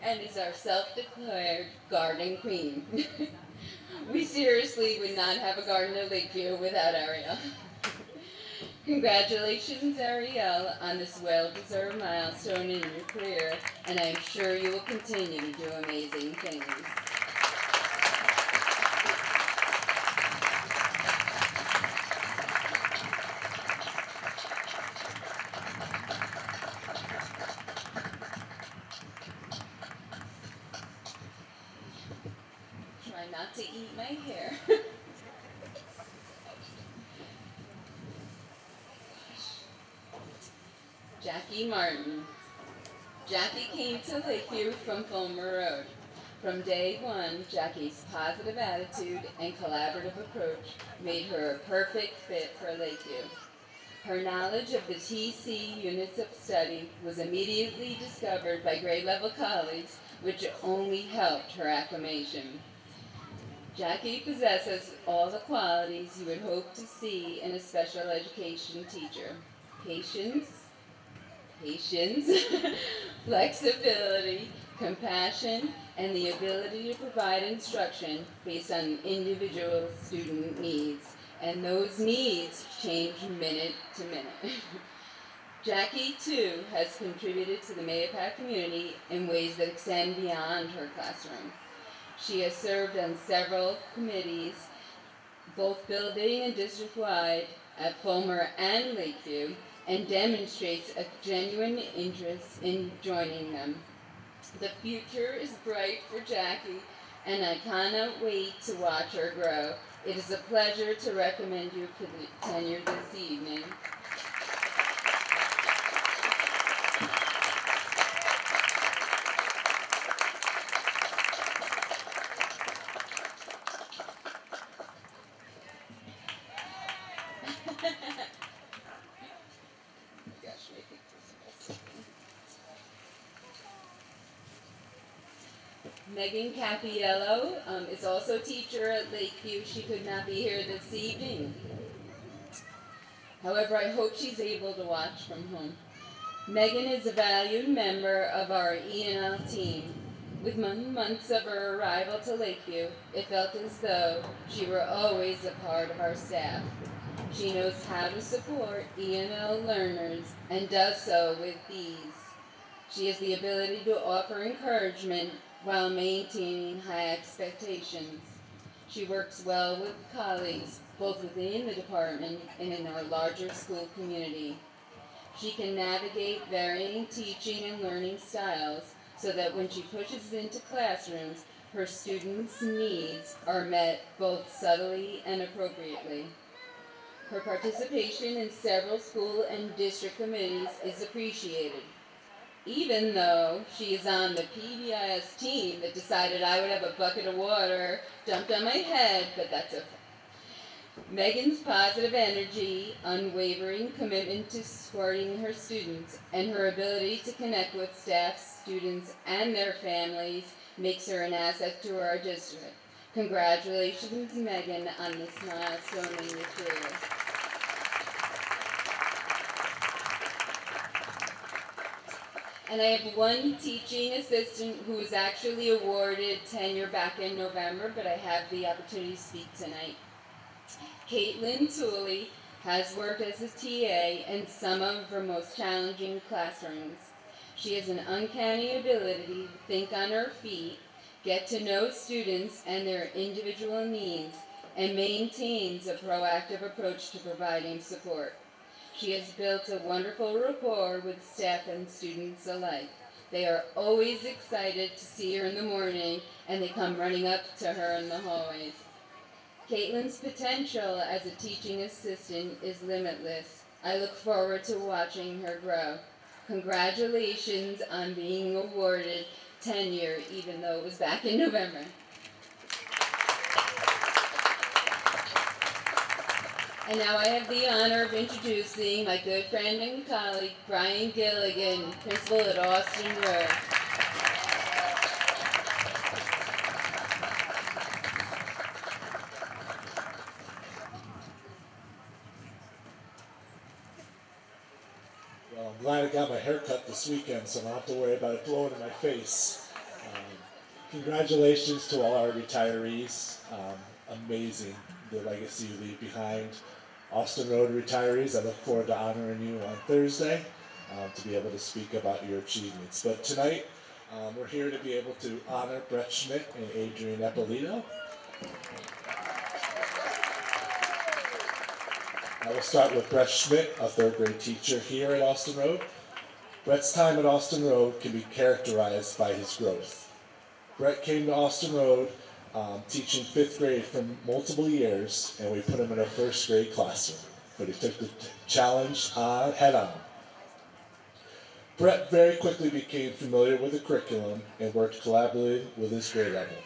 and is our self-declared garden queen. We seriously would not have a garden at Lakeview without Ariel. Congratulations, Ariel, on this well-deserved milestone in your career, and I'm sure you will continue to do amazing things. Try not to eat my hair. Jackie Martin. Jackie came to Lakeview from Fulmer Road. From day one, Jackie's positive attitude and collaborative approach made her a perfect fit for Lakeview. Her knowledge of the TC units of study was immediately discovered by grade level colleagues, which only helped her acclimation. Jackie possesses all the qualities you would hope to see in a special education teacher: patience, flexibility, compassion, and the ability to provide instruction based on individual student needs. And those needs change minute to minute. Jackie, too, has contributed to the Mahopac community in ways that extend beyond her classroom. She has served on several committees, both building and district-wide, at Fulmer and Lakeview, and demonstrates a genuine interest in joining them. The future is bright for Jackie, and I cannot wait to watch her grow. It is a pleasure to recommend you for the tenure this evening. Megan Capiello is also a teacher at Lakeview. She could not be here this evening. However, I hope she's able to watch from home. Megan is a valued member of our E&L team. With months of her arrival to Lakeview, it felt as though she were always a part of our staff. She knows how to support E&L learners and does so with ease. She has the ability to offer encouragement while maintaining high expectations. She works well with colleagues, both within the department and in our larger school community. She can navigate varying teaching and learning styles so that when she pushes into classrooms, her students' needs are met both subtly and appropriately. Her participation in several school and district committees is appreciated. Even though she is on the PBIS team that decided I would have a bucket of water dumped on my head, but that's okay. Megan's positive energy, unwavering commitment to supporting her students, and her ability to connect with staff, students, and their families makes her an asset to our district. Congratulations, Megan, on this milestone in your career. And I have one teaching assistant who was actually awarded tenure back in November, but I have the opportunity to speak tonight. Caitlin Tooley has worked as a TA in some of her most challenging classrooms. She has an uncanny ability to think on her feet, get to know students and their individual needs, and maintains a proactive approach to providing support. She has built a wonderful rapport with staff and students alike. They are always excited to see her in the morning, and they come running up to her in the hallways. Caitlin's potential as a teaching assistant is limitless. I look forward to watching her grow. Congratulations on being awarded tenure, even though it was back in November. And now I have the honor of introducing my good friend and colleague, Brian Gilligan, principal at Austin Road. Well, I'm glad I got my hair cut this weekend, so I don't have to worry about it blowing in my face. Congratulations to all our retirees. Amazing the legacy you leave behind. Austin Road retirees, I look forward to honoring you on Thursday to be able to speak about your achievements. But tonight, we're here to be able to honor Brett Schmidt and Adrian Eppolito. I will start with Brett Schmidt, a third grade teacher here at Austin Road. Brett's time at Austin Road can be characterized by his growth. Brett came to Austin Road teaching fifth grade for multiple years, and we put him in a first grade classroom. But he took the challenge head on. Brett very quickly became familiar with the curriculum and worked collaboratively with his grade level.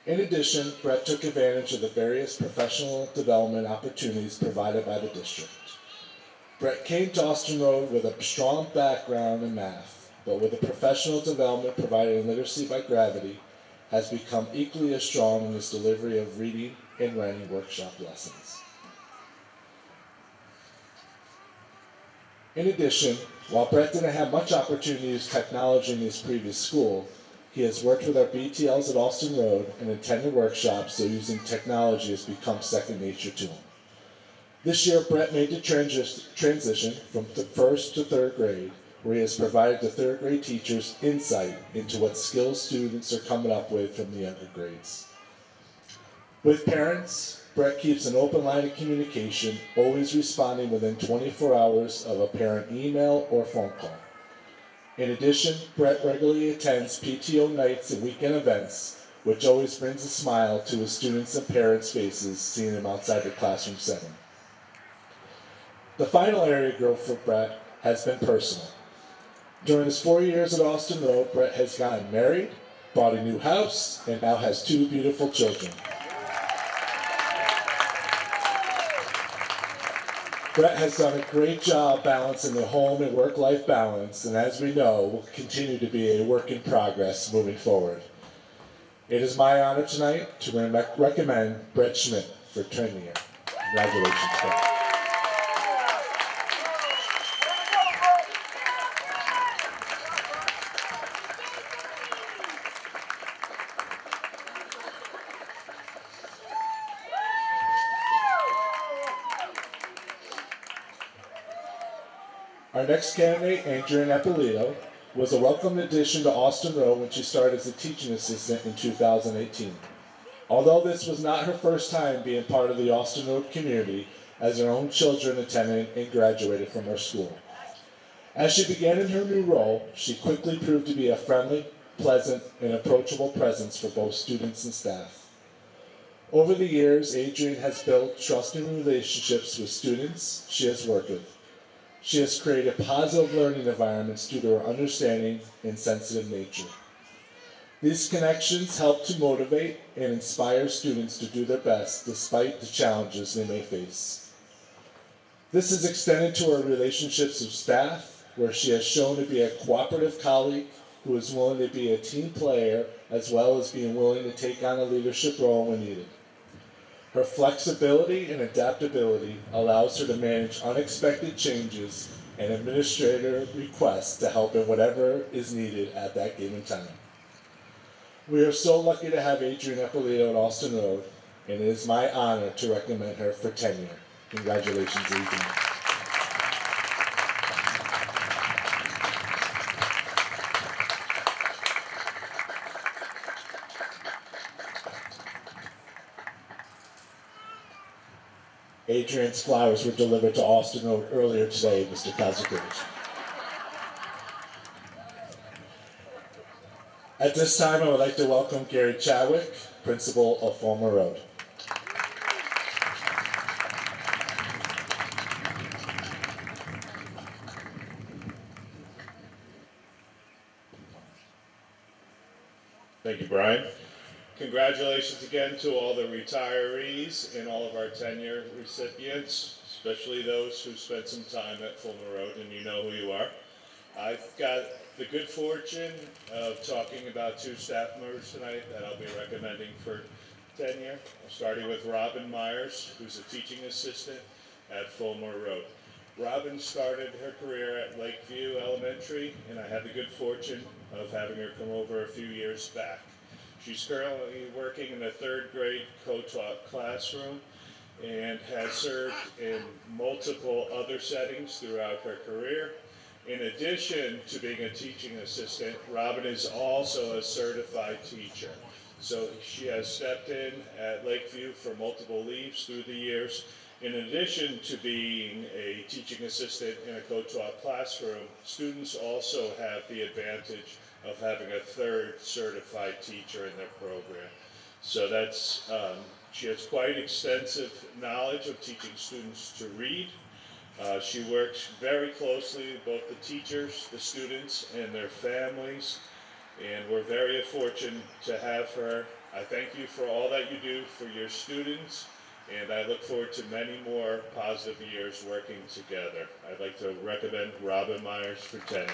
In addition, Brett took advantage of the various professional development opportunities provided by the district. Brett came to Austin Road with a strong background in math, but with the professional development provided in literacy by Gravity, has become equally as strong in his delivery of reading and writing workshop lessons. In addition, while Brett didn't have much opportunity to use technology in his previous school, he has worked with our BTLs at Austin Road and attended workshops, so using technology has become second nature to him. This year, Brett made the transition from the first to third grade, where he has provided the third grade teachers insight into what skills students are coming up with from the younger grades. With parents, Brett keeps an open line of communication, always responding within 24 hours of a parent email or phone call. In addition, Brett regularly attends PTO nights and weekend events, which always brings a smile to his students' and parents' faces seeing him outside the classroom setting. The final area of growth for Brett has been personal. During his 4 years at Austin Road, Brett has gotten married, bought a new house, and now has 2 beautiful children. Brett has done a great job balancing the home and work-life balance, and as we know, will continue to be a work in progress moving forward. It is my honor tonight to recommend Brett Schmidt for tenure. Congratulations, Brett. Our next candidate, Adrian Eppolito, was a welcome addition to Austin Road when she started as a teaching assistant in 2018. Although this was not her first time being part of the Austin Road community, as her own children attended and graduated from her school. As she began in her new role, she quickly proved to be a friendly, pleasant, and approachable presence for both students and staff. Over the years, Adrian has built trusting relationships with students she has worked with. She has created positive learning environments due to her understanding and sensitive nature. These connections help to motivate and inspire students to do their best despite the challenges they may face. This is extended to her relationships with staff, where she has shown to be a cooperative colleague who is willing to be a team player as well as being willing to take on a leadership role when needed. Her flexibility and adaptability allows her to manage unexpected changes and administrator requests to help in whatever is needed at that given time. We are so lucky to have Adrian Eppolito at Austin Road, and it is my honor to recommend her for tenure. Congratulations, Adrian. Adrian's flowers were delivered to Austin Road earlier today, Mr. Kazakovich. At this time, I would like to welcome Gary Chadwick, principal of Fulmer Road. Thank you, Brian. Congratulations again to all the retirees and all of our tenure recipients, especially those who spent some time at Fulmer Road, and you know who you are. I've got the good fortune of talking about 2 staff members tonight that I'll be recommending for tenure, starting with Robin Myers, who's a teaching assistant at Fulmer Road. Robin started her career at Lakeview Elementary, and I had the good fortune of having her come over a few years back. She's currently working in the third grade co-taught classroom and has served in multiple other settings throughout her career. In addition to being a teaching assistant, Robin is also a certified teacher. So she has stepped in at Lakeview for multiple leaves through the years. In addition to being a teaching assistant in a co-taught classroom, students also have the advantage of having a third certified teacher in their program. So that's, she has quite extensive knowledge of teaching students to read. She works very closely with both the teachers, the students, and their families, and we're very fortunate to have her. I thank you for all that you do for your students, and I look forward to many more positive years working together. I'd like to recommend Robin Myers for tenure.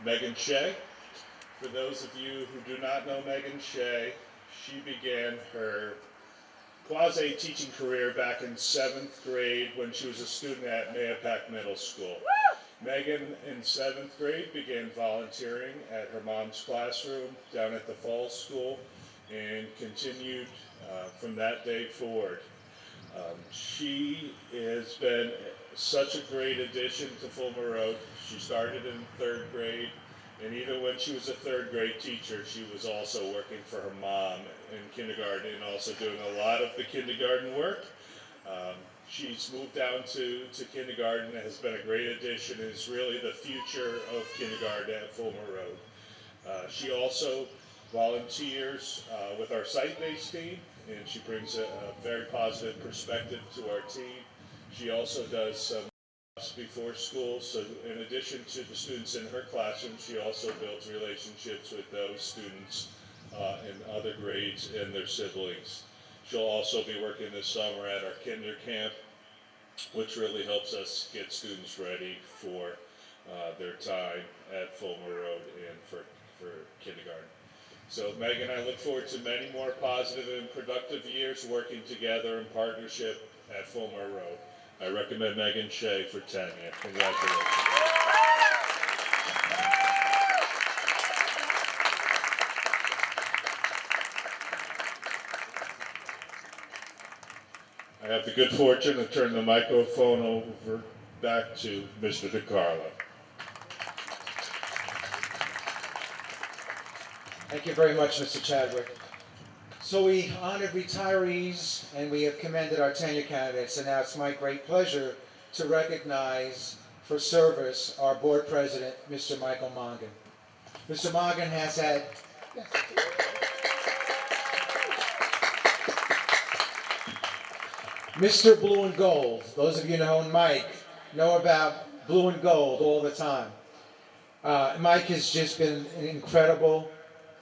Megan Shea. For those of you who do not know Megan Shea, she began her quasi-teaching career back in 7th grade when she was a student at Mahopac Middle School. Megan in 7th grade began volunteering at her mom's classroom down at the Falls School and continued from that day forward. She has been such a great addition to Fulmer Road. She started in 3rd grade, and even when she was a 3rd grade teacher, she was also working for her mom in kindergarten and also doing a lot of the kindergarten work. She's moved down to kindergarten and has been a great addition and is really the future of kindergarten at Fulmer Road. She also volunteers with our site-based team, and she brings a very positive perspective to our team. She also does some before school, so in addition to the students in her classroom, she also builds relationships with those students in other grades and their siblings. She'll also be working this summer at our kinder camp, which really helps us get students ready for their time at Fulmer Road and for kindergarten. So Megan, I look forward to many more positive and productive years working together in partnership at Fulmer Road. I recommend Megan Shea for tenure. Congratulations. I have the good fortune to turn the microphone over back to Mr. DiCarlo. Thank you very much, Mr. Chadwick. So we honored retirees and we have commended our tenure candidates, and now it's my great pleasure to recognize for service our board president, Mr. Michael Mongan. Mr. Mongan has had Mr. Blue and Gold. Those of you who know Mike know about Blue and Gold all the time. Mike has just been incredible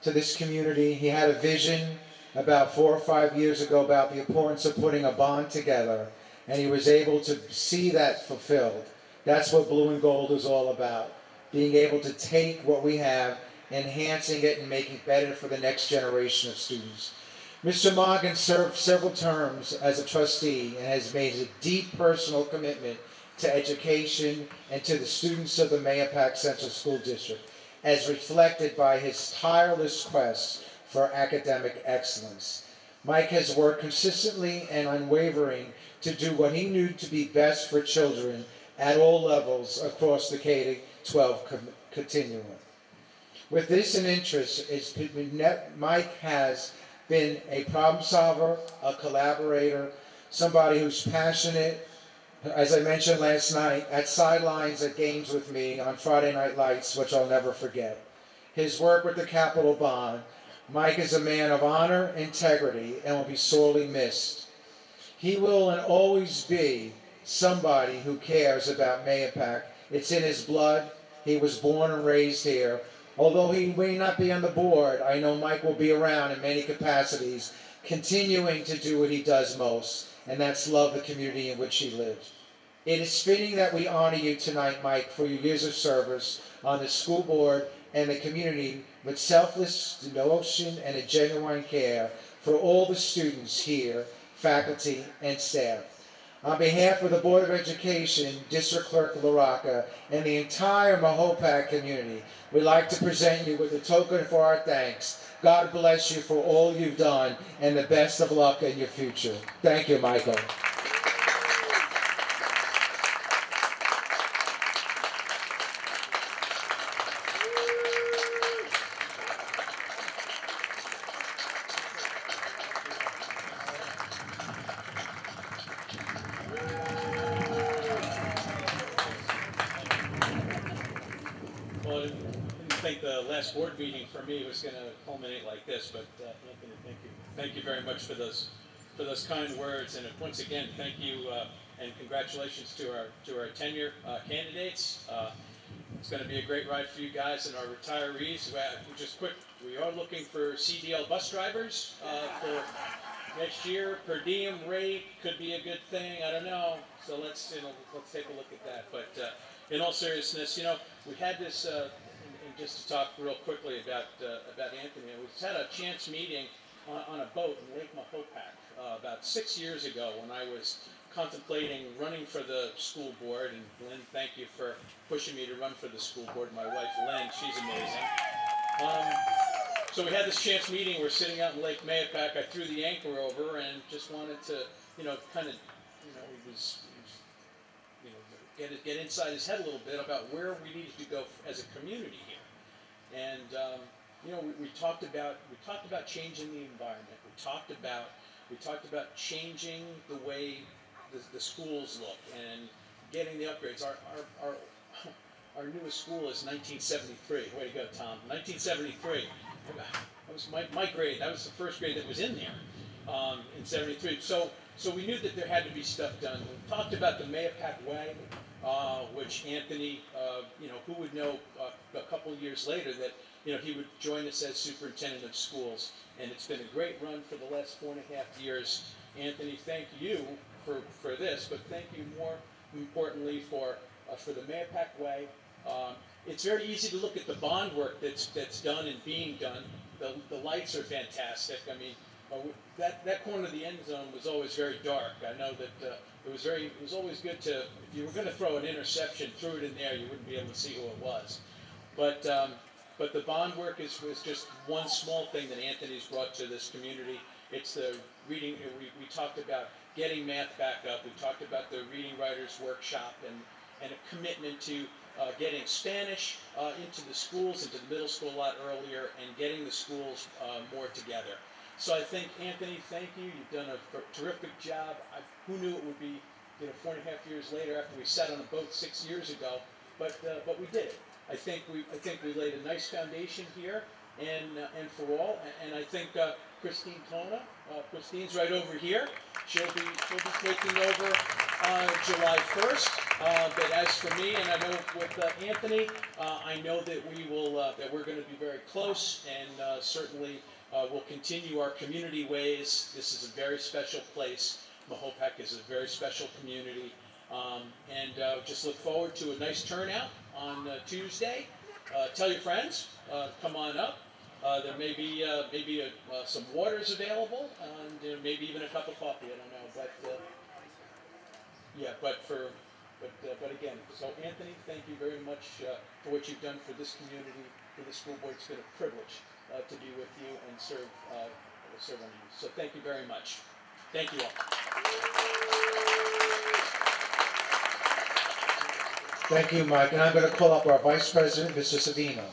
to this community. He had a vision about 4 or 5 years ago about the importance of putting a bond together, and he was able to see that fulfilled. That's what Blue and Gold is all about, being able to take what we have, enhancing it, and making it better for the next generation of students. Mr. Mongan served several terms as a trustee and has made a deep personal commitment to education and to the students of the Mahopac Central School District, as reflected by his tireless quest for academic excellence. Mike has worked consistently and unwavering to do what he knew to be best for children at all levels across the K-12 continuum. With this in interest, Mike has been a problem solver, a collaborator, somebody who's passionate. As I mentioned last night, at sidelines at games with me on Friday Night Lights, which I'll never forget. His work with the Capital Bond. Mike is a man of honor, integrity, and will be sorely missed. He will and always be somebody who cares about Mahopac. It's in his blood. He was born and raised here. Although he may not be on the board, I know Mike will be around in many capacities, continuing to do what he does most, and that's love the community in which he lives. It is fitting that we honor you tonight, Mike, for your years of service on the school board and the community with selfless devotion and a genuine care for all the students here, faculty, and staff. On behalf of the Board of Education, District Clerk LaRocca, and the entire Mahopac community, we'd like to present you with a token for our thanks. God bless you for all you've done, and the best of luck in your future. Thank you, Michael. Well, I didn't think the last board meeting for me was going to culminate like this, but Anthony, thank you. Thank you very much for those kind words, and once again, thank you and congratulations to our tenure candidates. It's going to be a great ride for you guys and our retirees. Just quick, we are looking for CDL bus drivers for next year. Per diem rate could be a good thing. I don't know. So let's take a look at that. But in all seriousness, we had this, and just to talk real quickly about Anthony, we had a chance meeting on a boat in Lake Mahopac about 6 years ago when I was contemplating running for the school board. And Lynn, thank you for pushing me to run for the school board. My wife, Lynn, she's amazing. So we had this chance meeting. We're sitting out in Lake Mahopac. I threw the anchor over and just wanted to, kind of, he was get inside his head a little bit about where we needed to go as a community here. And we talked about changing the environment. We talked about changing the way the schools look and getting the upgrades. Our newest school is 1973. Way to go, Tom. 1973. That was my grade. That was the first grade that was in there in 73. So we knew that there had to be stuff done. We talked about the Mahopac Way, which Anthony, who would know a couple of years later that he would join us as superintendent of schools. And it's been a great run for the last 4.5 years. Anthony, thank you for this, but thank you more importantly for the Mahopac Way. It's very easy to look at the bond work that's done and being done. The lights are fantastic. I mean, that corner of the end zone was always very dark. I know that it was always good to, if you were going to throw an interception, throw it in there. You wouldn't be able to see who it was. But the bond work was just one small thing that Anthony's brought to this community. It's the reading. We talked about getting math back up. We talked about the reading writers workshop and a commitment to getting Spanish into the schools, into the middle school a lot earlier, and getting the schools more together. So I think, Anthony, thank you. You've done a terrific job. Who knew it would be 4.5 years later after we sat on a boat 6 years ago, but we did it. I think we laid a nice foundation here, and for all. And I think Christine Tona, Christine's right over here. She'll be taking over July 1st. But as for me, and I know with Anthony, I know that we're going to be very close, and certainly we'll continue our community ways. This is a very special place. Mahopac is a very special community, and just look forward to a nice turnout on Tuesday. Tell your friends, come on up. There may be some waters available, and maybe even a cup of coffee. I don't know, but yeah. But again, so Anthony, thank you very much for what you've done for this community, for the school board. It's been a privilege to be with you and serve under you. So thank you very much. Thank you all. Thank you, Mike. And I'm going to call up our Vice President, Mr. Savino.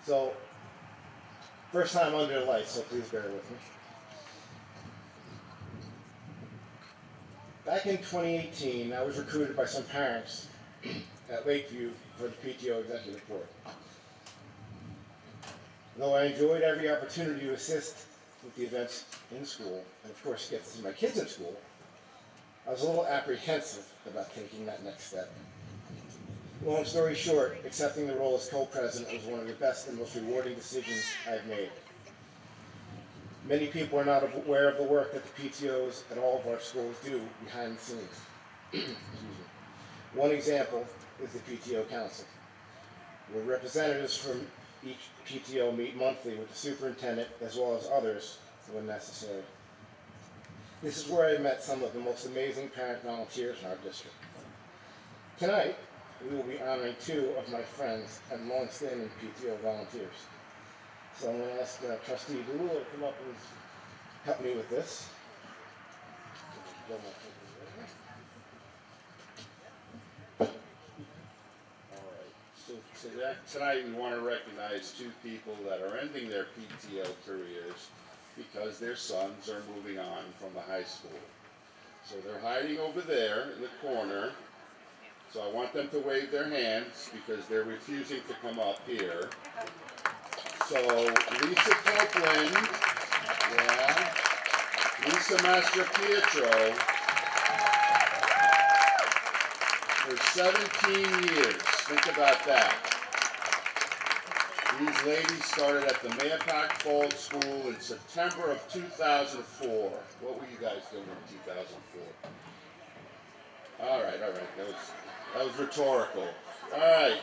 So, first time under the lights, so please bear with me. Back in 2018, I was recruited by some parents at Lakeview for the PTO Executive Board. Though I enjoyed every opportunity to assist with the events in school, and of course get to see my kids in school, I was a little apprehensive about taking that next step. Long story short, accepting the role as co-president was one of the best and most rewarding decisions I've made. Many people are not aware of the work that the PTOs at all of our schools do behind the scenes. Excuse me. One example is the PTO Council, where representatives from each PTO meet monthly with the superintendent as well as others when necessary. This is where I met some of the most amazing parent volunteers in our district. Tonight, we will be honoring two of my friends and long-standing PTO volunteers. So I'm going to ask Trustee Doolittle to come up and help me with this. So tonight we want to recognize two people that are ending their PTO careers because their sons are moving on from the high school. So they're hiding over there in the corner. So I want them to wave their hands because they're refusing to come up here. So Lisa Copeland, yeah, Lisa Mastropietro, for 17 years. Think about that. These ladies started at the Mayapack Falls School in September of 2004. What were you guys doing in 2004? All right. That was rhetorical. All right.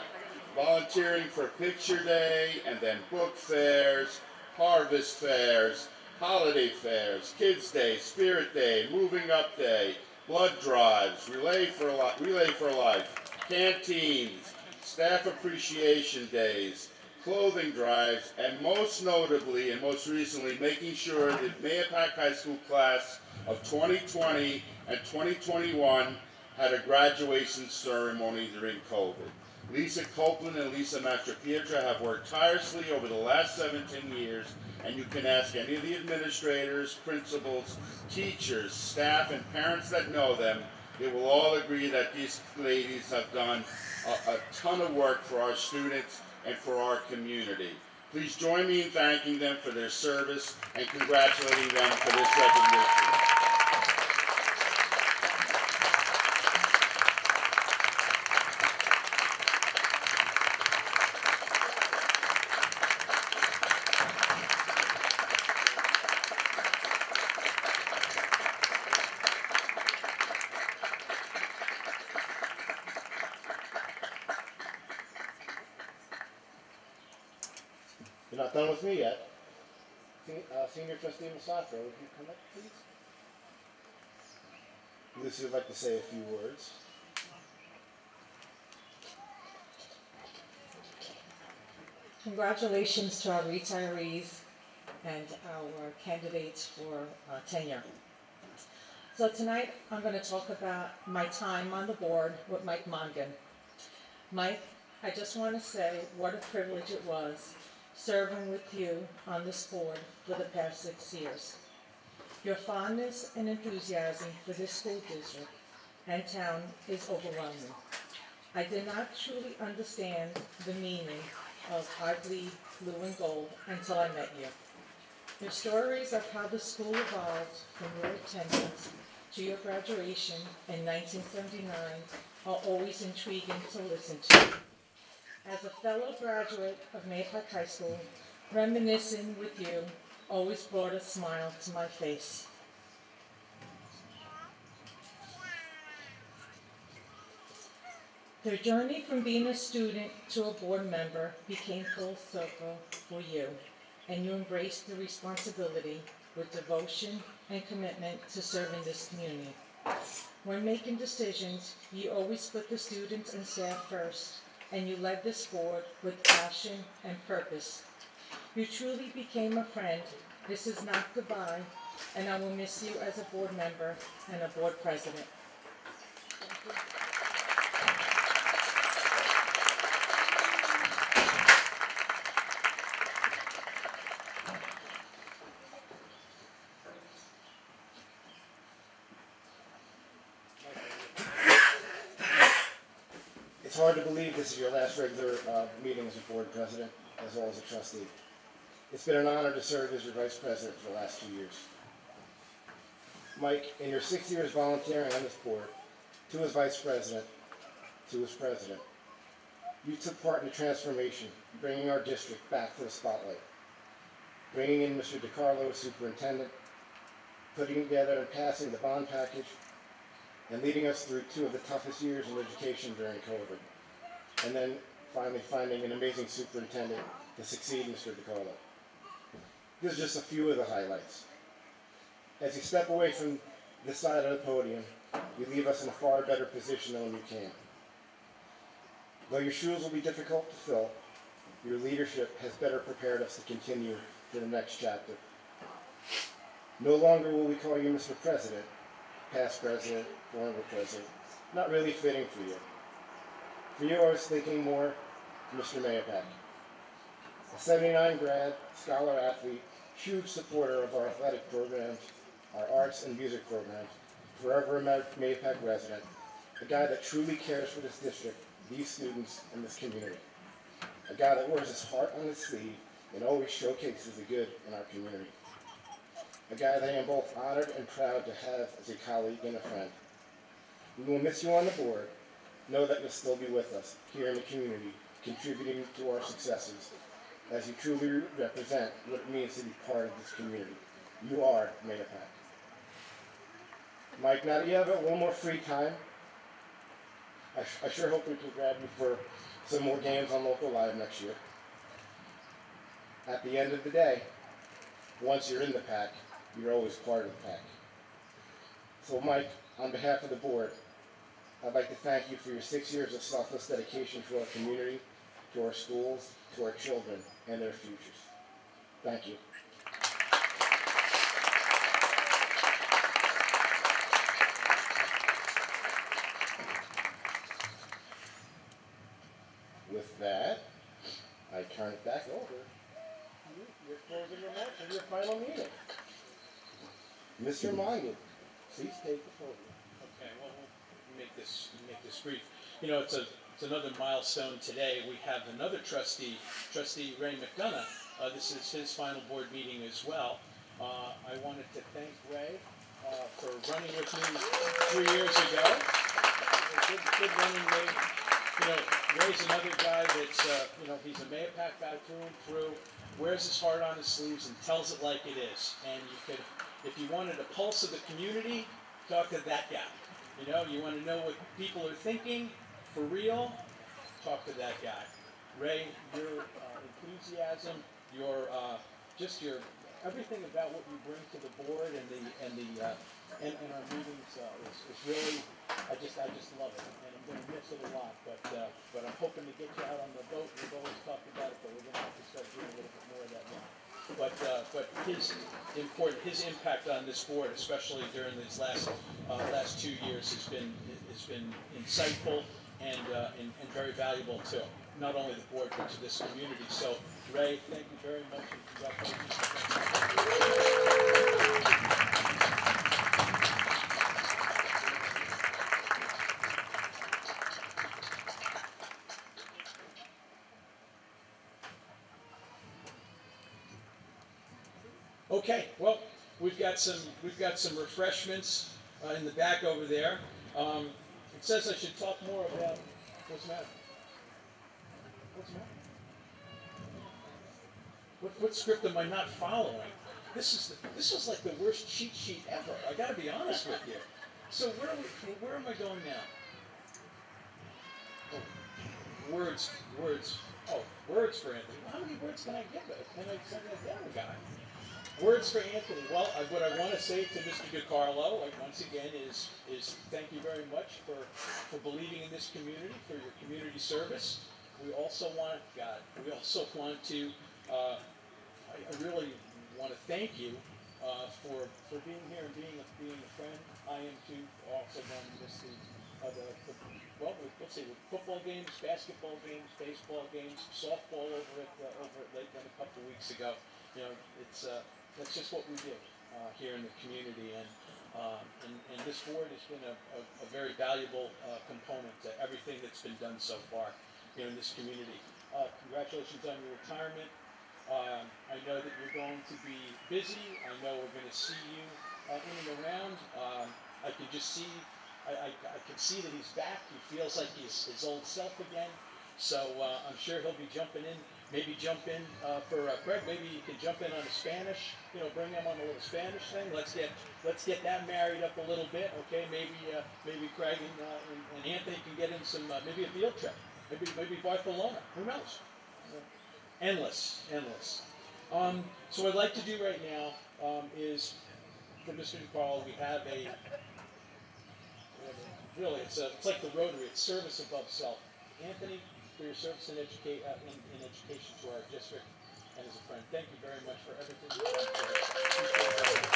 Volunteering for Picture Day, and then book fairs, harvest fairs, holiday fairs, Kids Day, Spirit Day, Moving Up Day, blood drives, Relay for Life, canteens, staff appreciation days, clothing drives, and most notably and most recently, making sure that Mayapack High School class of 2020 and 2021 had a graduation ceremony during COVID. Lisa Copeland and Lisa Mastropietro have worked tirelessly over the last 17 years, and you can ask any of the administrators, principals, teachers, staff, and parents that know them. They will all agree that these ladies have done a ton of work for our students and for our community. Please join me in thanking them for their service and congratulating them for this recognition. You're not done with me yet. Senior Trustee Masato, would you come up, please? Lucy would like to say a few words. Congratulations to our retirees and our candidates for tenure. So tonight I'm going to talk about my time on the board with Mike Mongan. Mike, I just want to say what a privilege it was serving with you on this board for the past 6 years. Your fondness and enthusiasm for this school district and town is overwhelming. I did not truly understand the meaning of I Bleed Blue and Gold until I met you. Your stories of how the school evolved from your attendance to your graduation in 1979 are always intriguing to listen to. As a fellow graduate of Mayapack High School, reminiscing with you always brought a smile to my face. The journey from being a student to a board member became full circle for you, and you embraced the responsibility with devotion and commitment to serving this community. When making decisions, you always put the students and staff first, and you led this board with passion and purpose. You truly became a friend. This is not goodbye, and I will miss you as a board member and a board president. Thank you. It's hard to believe this is your last regular meeting as a board president, as well as a trustee. It's been an honor to serve as your vice president for the last 2 years. Mike, in your 6 years volunteering on this board, 2 as vice president, 2 as president, you took part in the transformation, bringing our district back to the spotlight. bringing in Mr. DiCarlo as superintendent, putting together and passing the bond package, and leading us through two of the toughest years in education during COVID. And then finally finding an amazing superintendent to succeed Mr. DiCarlo. These are just a few of the highlights. As you step away from this side of the podium, you leave us in a far better position than when you came. Though your shoes will be difficult to fill, your leadership has better prepared us to continue to the next chapter. No longer will we call you Mr. President, past president, former president. Not really fitting for you. For you, I was thinking more Mr. Mayapak. A 79 grad, scholar athlete, huge supporter of our athletic programs, our arts and music programs, forever a Mayapak resident, a guy that truly cares for this district, these students, and this community. A guy that wears his heart on his sleeve and always showcases the good in our community. A guy that I am both honored and proud to have as a colleague and a friend. We will miss you on the board. Know that you'll still be with us here in the community, contributing to our successes, as you truly represent what it means to be part of this community. You are Mayapak. Mike, now that you have a little more free time, I sure hope we can grab you for some more games on Local Live next year. At the end of the day, once you're in the pack, you're always part of the pack. So Mike, on behalf of the board, I'd like to thank you for your 6 years of selfless dedication to our community, to our schools, to our children, and their futures. Thank you. With that, I turn it back over to you, your closing remarks and your final meeting. Mr. Mongan, please take the podium. Okay, well, we'll make this brief. You know, it's another milestone today. We have another trustee, Trustee Ray McDonough. This is his final board meeting as well. I wanted to thank Ray for running with me 3 years ago. Good running, Ray. You know, Ray's another guy that's, he's a Mayapak guy through and through, wears his heart on his sleeves and tells it like it is. And you could, if you wanted a pulse of the community, talk to that guy. You know, you want to know what people are thinking for real, talk to that guy. Ray, your enthusiasm, your everything about what you bring to the board and our meetings is really, I just love it, and I'm going to miss it a lot. But I'm hoping to get you out on the boat. We've always talked about it, but we're going to have to start doing a little bit more of that now. But his impact on this board, especially during these last 2 years, has been insightful and very valuable to not only the board but to this community. So, Ray, thank you very much and congratulations. Okay, well, we've got some refreshments in the back over there. It says I should talk more about what's the matter. What's the matter? What script am I not following? This is like the worst cheat sheet ever. I got to be honest with you. So where am I going now? Oh, words. Oh, words for Anthony. Well, how many words can I give it? Can I send that down, guy? Words for Anthony. Well, what I want to say to Mr. DiCarlo, once again, is thank you very much for believing in this community, for your community service. We also want to, I really want to thank you for being here and being a friend. I am too. Also going to miss we'll see, with football games, basketball games, baseball games, softball over at Lakeland a couple of weeks ago. You know, that's just what we do here in the community, and this board has been a very valuable component to everything that's been done so far here in this community. Congratulations on your retirement. I know that you're going to be busy. I know we're going to see you in and around. I can just see. I can see that he's back. He feels like he's his old self again. So I'm sure he'll be jumping in maybe jump in for Craig. Maybe you can jump in on the Spanish. Bring him on a little Spanish thing. Let's get that married up a little bit. Okay, maybe Craig and Anthony can get in some maybe a field trip. Maybe Barcelona. Who knows? Endless. So what I'd like to do right now is for Mr. DeCarlo, we have a really it's like the Rotary. It's service above self. Anthony, for your service in education to our district and as a friend, thank you very much for everything you've done for us. Appreciate it very much.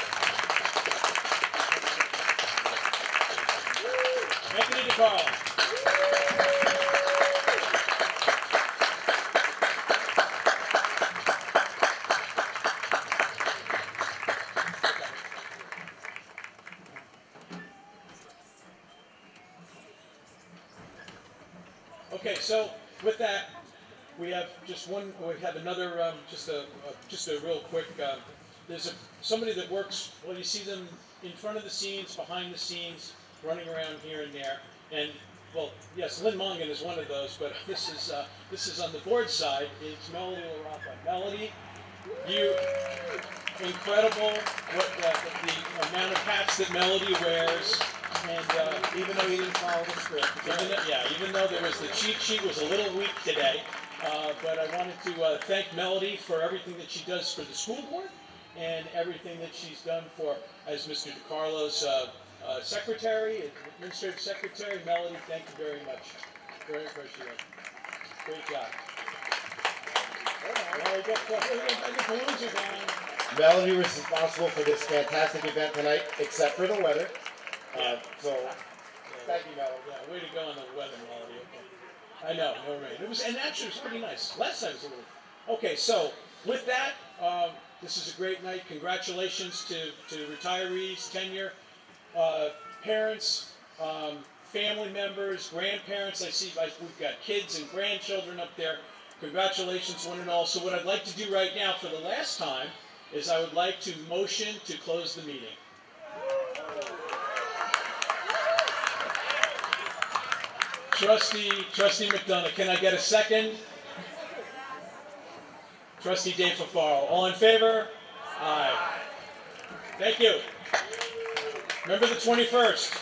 Anthony DeCarlo. Okay, so with that, we have just one. We have another. Just a real quick. There's somebody that works. Well, you see them in front of the scenes, behind the scenes, running around here and there. And well, yes, Lynn Mongan is one of those. But this is on the board side. It's Melody LaRocca. Melody, you incredible what the amount of hats that Melody wears. And Even though he didn't follow the script. even though there was the cheat sheet was a little weak today, but I wanted to thank Melody for everything that she does for the school board and everything that she's done for as Mr. DeCarlo's secretary, administrative secretary. Melody, thank you very much. Very appreciative. Great job. Well, we got the balloons are down. Melody was responsible for this fantastic event tonight, except for the weather. So, thank you, Melody. Yeah, way to go on the weather, Melody. Okay. I know, no rain. And actually, it was pretty nice. Last time was a little. Okay, so with that, this is a great night. Congratulations to retirees, tenure, parents, family members, grandparents. We've got kids and grandchildren up there. Congratulations, one and all. So what I'd like to do right now, for the last time, is I would like to motion to close the meeting. Trustee McDonough, can I get a second? Trustee Dave Fafaro, all in favor? Aye. Thank you. Remember the 21st.